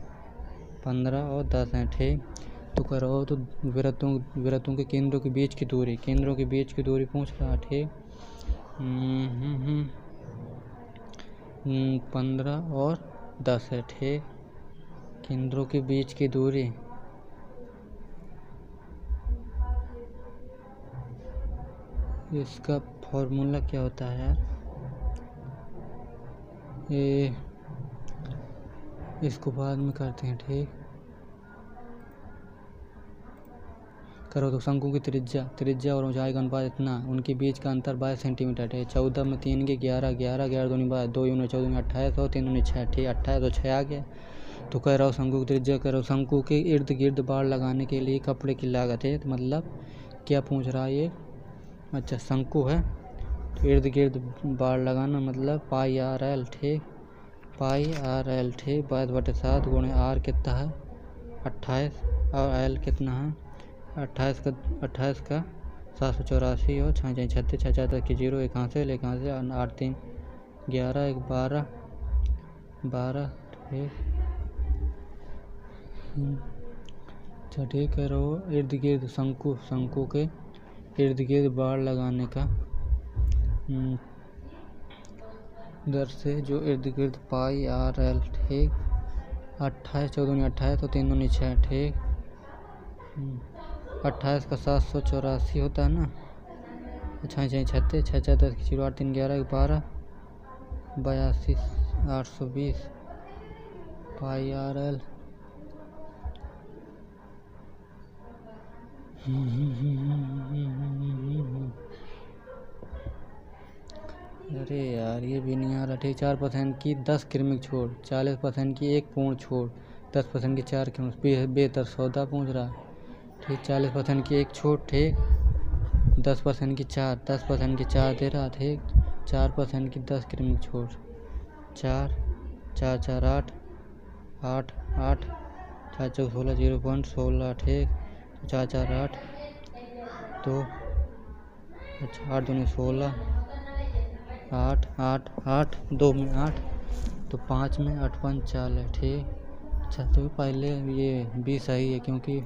15 और 10 हैं। ठीक, तो करो तो वृत्तों के केंद्रों के बीच की दूरी पूछ रहा। ठीक, 15 और 10 है। ठीक, केंद्रों के बीच की दूरी इसका फॉर्मूला क्या होता है यार, ये इसको बाद में करते हैं। ठीक, करो तो शंकु की त्रिज्या और ऊंचाई का अनुपात इतना, उनके बीच का अंतर 22 सेंटीमीटर है। 14 में 3 के 11 11 दूनी 12 2 यूँ 14 में 28 और 3 दूनी 6। ठीक, 28 और 6 आ गया। तो कह रहा हूँ शंकु की त्रिज्या, कह रहा हूँ शंकु के इर्द गिर्द बाड़ लगाने के लिए कपड़े की लागत है। तो मतलब क्या पूछ रहा है ये, अच्छा शंकु है तो इर्द गिर्द बाड़ लगाना मतलब पाई आर एल। ठीक, पाई आर एल। ठीक, 22/7 गुणे आर कितना है 28 और एल कितना है 28 का 784 और 6 36 6 4 की 0 एक हाथ से 8 3 11 1 12। ठीक, अच्छा ठीक कह रहे हो। इर्द गिर्द शंकु के इर्द गिर्द बाड़ लगाने का दर से जो इर्द गिर्द पाई आर एल। ठीक, 28 14 दूनी 28 और 3 दूनी 6। ठीक, 28 का 784 होता है ना, 6 6 36 6 4 10 की 0 8 3 11 12 82 820 पाई आर एल। अरे यार ये भी नहीं आ रहा। ठीक, 4% की 10 क्रमिक छोड़, 40% की एक पूर्ण छोड़, 10% की 4 क्रमिक बेहतर सौदा पूछ रहा। ठीक, 40% की एक छोड़। ठीक, 10% की 4 10% की 4 दे रहा। ठीक, 4% की 10 क्रमिक छोड़ 4 4 4 8 8 8 4 4 16 0.16। ठीक, 4 4 8 तो अच्छा 8 दूनी 16 8 8 8 2 में 8 तो 5 में 8 5 4 है। ठीक, अच्छा तो पहले ये भी सही है क्योंकि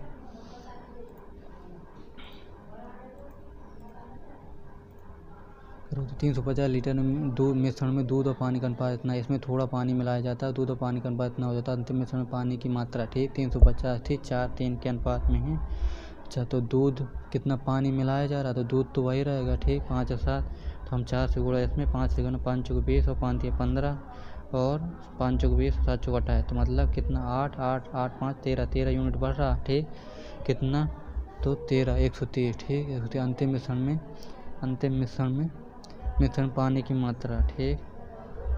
करो तो 350 लीटर दूध मिश्रण में दूध और पानी का अनुपात इतना, इसमें थोड़ा पानी मिलाया जाता है, दूध और पानी का अनुपात इतना हो जाता है। अंतिम मिश्रण में पानी की मात्रा ठीक 350 थी 4:3 के अनुपात में है। अच्छा, तो दूध कितना पानी मिलाया जा रहा है, तो दूध तो वही रहेगा ठीक 5 और 7, तो हम 4 से गुणा इसमें 5 से गुणा 5 चौके 20 और 5 दिए 15 और 5 चौके 20 7 चौके 28, तो मतलब कितना 8 8 8 5 13 यूनिट बढ़ रहा ठीक कितना, तो 130 ठीक 130। अंतिम मिश्रण पानी की मात्रा ठीक।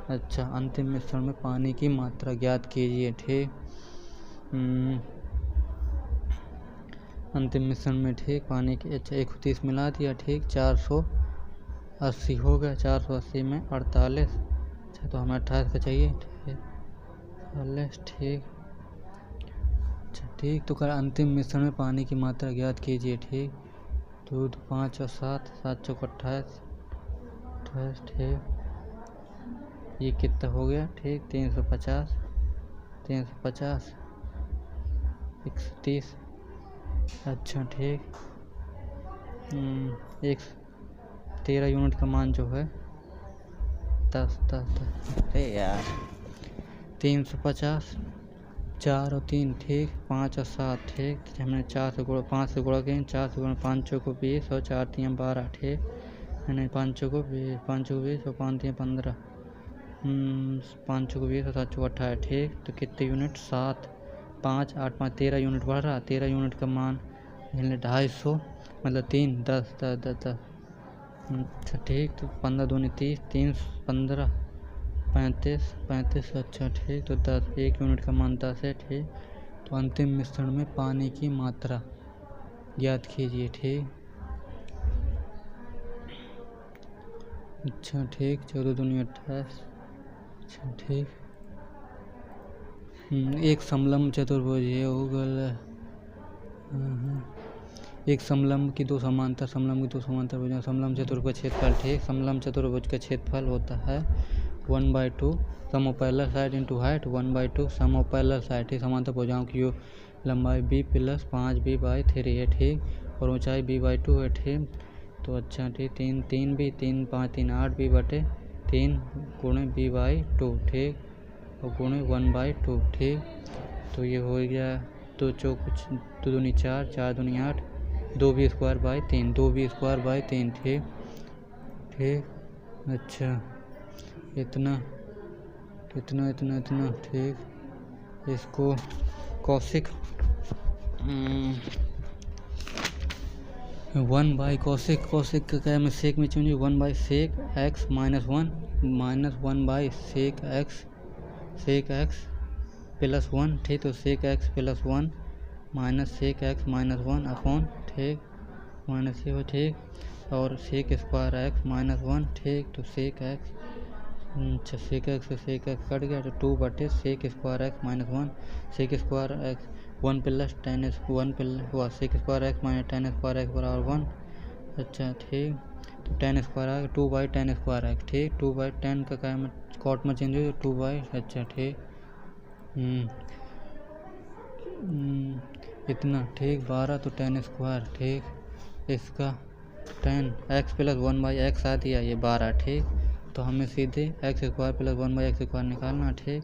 अच्छा, अंतिम मिश्रण में पानी की मात्रा ज्ञात कीजिए ठीक। अंतिम मिश्रण में ठीक पानी की, अच्छा 130 मिला दिया ठीक 480 हो गया, 480 में 48, अच्छा तो हमें 28 का चाहिए ठीक 48 ठीक। अच्छा ठीक, तो कर अंतिम मिश्रण में पानी की मात्रा ज्ञात कीजिए ठीक। दूध 5 और 7 7 चौक 28 ठीक, ये कितना हो गया ठीक 350 130। अच्छा ठीक 13 यूनिट का मान जो है 10 अरे यार 350 4 और 3 ठीक 5 और 7 ठीक, हमने 5 से गुणा किए 4 से गुणा 5 चौको 20 और 4 3 12 ठीक, मैंने 5 चौको 20 और 5 3 15 5 चौको 20 और 7 चौको 28 ठीक, तो कितने यूनिट 7 5 8 5 13 यूनिट बढ़ रहा, 13 यूनिट का मान 250 मतलब 3 10 10 10 10। अच्छा ठीक, तो 15 दूनी 30 3 15 35 अच्छा ठीक, तो 10 1 यूनिट का मान 10 है ठीक। तो अंतिम मिश्रण में पानी की मात्रा ज्ञात कीजिए ठीक। अच्छा ठीक 14 दूनी 28 अच्छा ठीक। एक समलंब चतुर्भुज है एक समलंब की दो समांतर भुजाएं, समलंब चतुर्भुज का क्षेत्रफल ठीक। समलंब चतुर्भुज का क्षेत्रफल होता है 1/2 sum of parallel side into height 1/2 sum of parallel side ठीक। समांतर भुजाओं की लंबाई b + 5b/3 है ठीक, और ऊंचाई b/2 है ठीक। तो अच्छा ठीक 3 b 3 5 3 8 b/3 गुणे b/2 ठीक, और गुणे 1/2 ठीक। तो ये हो गया 2 चौक 2 दूनी 4 4 दूनी 8 2b² 3 ठीक ठीक। अच्छा इतना ठीक। इसको कौशिक 1/कौशिक का क्या है, सेक में चेंज 1/सेक x - 1 1/सेक x + 1 ठीक। तो सेक x + 1 सेक x - 1 अपॉन ठीक माइनस ये हो ठीक, और सेक स्क्वायर x - 1 ठीक। तो सेक x अच्छा सेक x से सेक x कट गया, तो 2/सेक square x - 1 sec square x 1 + tan हुआ sec square x - tan square x = 1 अच्छा ठीक। तो tan स्क्वायर आ गया 2/tan स्क्वायर x ठीक। 2/tan का क्या में कॉट में चेंज हो 2 अच्छा ठीक इतना ठीक 12 तो tan स्क्वायर ठीक, इसका tan x + 1/x आ दिया ये 12 ठीक। तो हमें सीधे x² + 1/x² निकालना ठीक।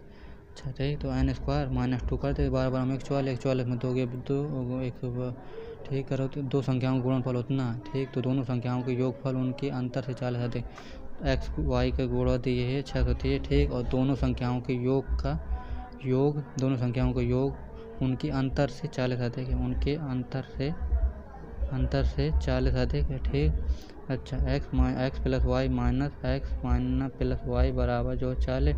अच्छा ठीक, तो n² - 2 कर दे 12 में 44 में 2 1 ठीक करो, तो दो संख्याओं का गुणनफल उतना ठीक। तो दोनों संख्याओं के योगफल उनके अंतर से 40 अधिक, x y का गुणा दिए है 630 ठीक, और दोनों संख्याओं के योग उनके अंतर से 40 अधिक है, उनके अंतर से 40 अधिक है ठीक। अच्छा x + y - x + y बराबर जो 40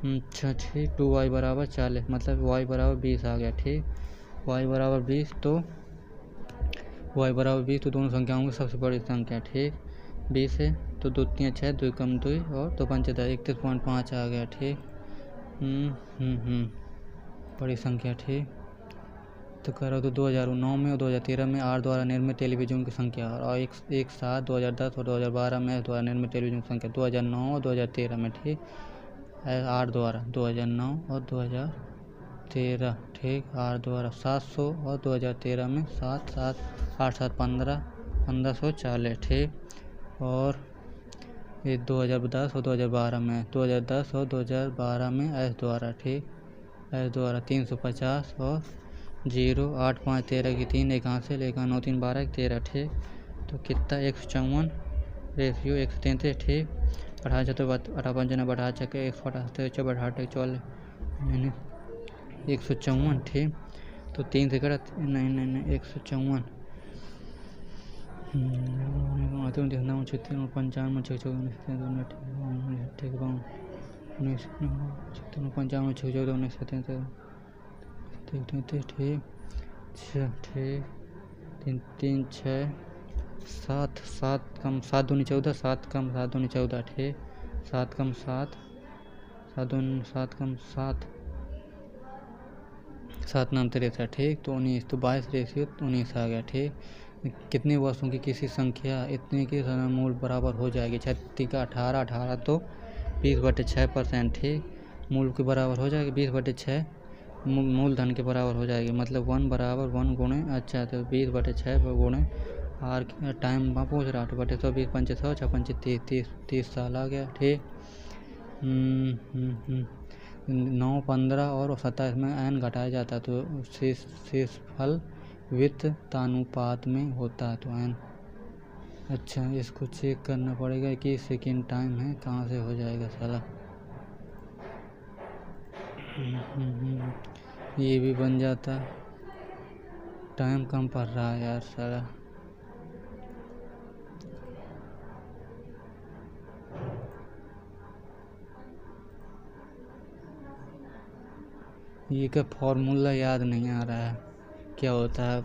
अच्छा ठीक 2y = 40 मतलब y = 20 आ गया ठीक। y = 20 तो दोनों संख्याओं की सबसे बड़ी संख्या ठीक 20 है, तो 2 3 6 2 कम 2 और 2 5 31.5 आ गया ठीक। बड़ी संख्या ठीक। तो करो तो 2009 में और 2013 में आर द्वारा निर्मित टेलीविज़न की संख्या, और एक साथ 2010 और 2012 में द्वारा निर्मित टेलीविज़न की संख्या 2009 और 2013 में ठीक। आर द्वारा 2009 और 2013 ठीक, आर द्वारा 700 और 2013 में 7 7 8 7 15 1540 ठीक। और ये 2010 और 2012 में, 2010 और 2012 में एस द्वारा, ठीक, एस द्वारा 350 और 0 8 5 13 की 3 एक हासिल 1 9 3 12 13, ठीक। तो कितना 154 रेशियो 133, ठीक। 18 7 18 5 18 6 188 44 44 154, ठीक। तो 3 से कटा नहीं 154 95 96 95 96 ठीक 95 96 ठीक 3 3 6 7 7 कम 7 दूनी 14 7 कम 7 दूनी 14, ठीक। 7 कम 7 7 दूनी 7 कम 7 7 9 63, ठीक। तो 19, तो 22 रेशियो 19 आ गया, ठीक। कितने वर्षों की किसी संख्या इतने के मूल बराबर हो जाएगी? 36 का 18 18 तो 20/6%, ठीक। मूल के बराबर हो जाएगी 20/6 मूलधन के बराबर हो जाएगी, मतलब 1 बराबर 1 गुणे, अच्छा तो 20/6 गुणे आर टाइम वहाँ पूछ रहा 8/120 5 100 6 5 30 साल आ गया, ठीक। 9 15 और 27 में n घटाया जाता है तो शेष फल वित्तानुपात में होता है, तो n। अच्छा इसको चेक करना पड़ेगा कि सेकेंड टाइम है, कहाँ से हो जाएगा साला। ये भी बन जाता, टाइम कम पड़ रहा है यार साला। ये का फॉर्मूला याद नहीं आ रहा है, क्या होता है।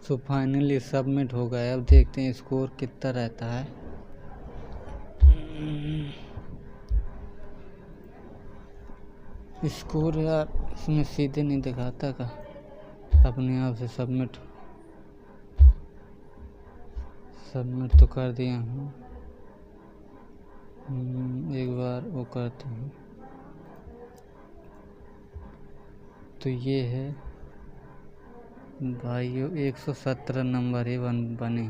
सो फाइनली सबमिट हो गया। अब देखते हैं स्कोर कितना रहता है। स्कोर यार इसमें सीधे नहीं दिखाता का, अपने आप से सबमिट तो कर दिया हूँ। एक बार वो करते हैं, तो ये है भाइयों 117 नंबर ही बने।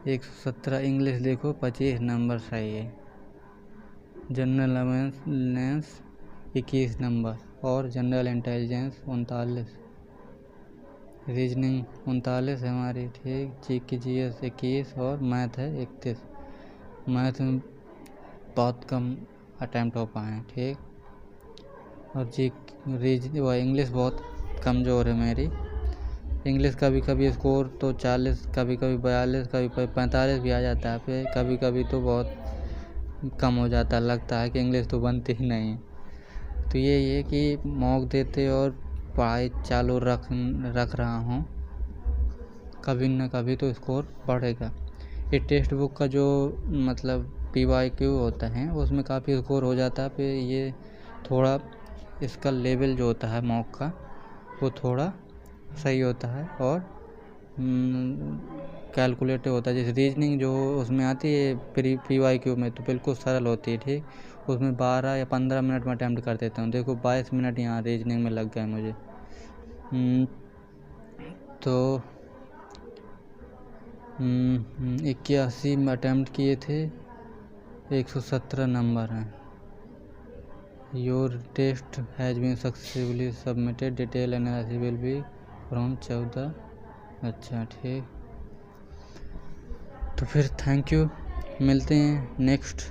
117 इंग्लिश देखो 25 नंबर सही है। जनरल अवेयरनेस 21 नंबर और जनरल इंटेलिजेंस 39, रीजनिंग 39 है हमारी, ठीक। GS 21 और मैथ है 31। मैथ में बहुत कम अटैम्प्ट हो पाए, ठीक। और इंग्लिश बहुत कमज़ोर है मेरी। इंग्लिश कभी कभी स्कोर तो 40, कभी कभी 42, कभी 45 भी आ जाता है, फिर कभी कभी तो बहुत कम हो जाता है, लगता है कि इंग्लिश तो बनती ही नहीं है। तो ये कि मॉक देते और पढ़ाई चालू रख रहा हूँ, कभी न कभी तो स्कोर बढ़ेगा। ये टेक्स्ट बुक का जो मतलब PYQ होता है उसमें काफ़ी स्कोर हो जाता है, फिर ये थोड़ा इसका लेवल जो होता है मॉक का वो थोड़ा सही होता है और कैलकुलेटिव होता है। जैसे रीजनिंग जो उसमें आती है PYQ में तो बिल्कुल सरल होती है, ठीक। उसमें 12 या 15 मिनट में अटैम्प्ट कर देता हूँ। देखो 22 मिनट यहाँ रीजनिंग में लग गए मुझे। तो 81 में अटैम्प्ट किए थे, 117 नंबर हैं। Your test has been successfully submitted, detail analysis will be from 14। अच्छा ठीक, तो फिर थैंक यू, मिलते हैं नेक्स्ट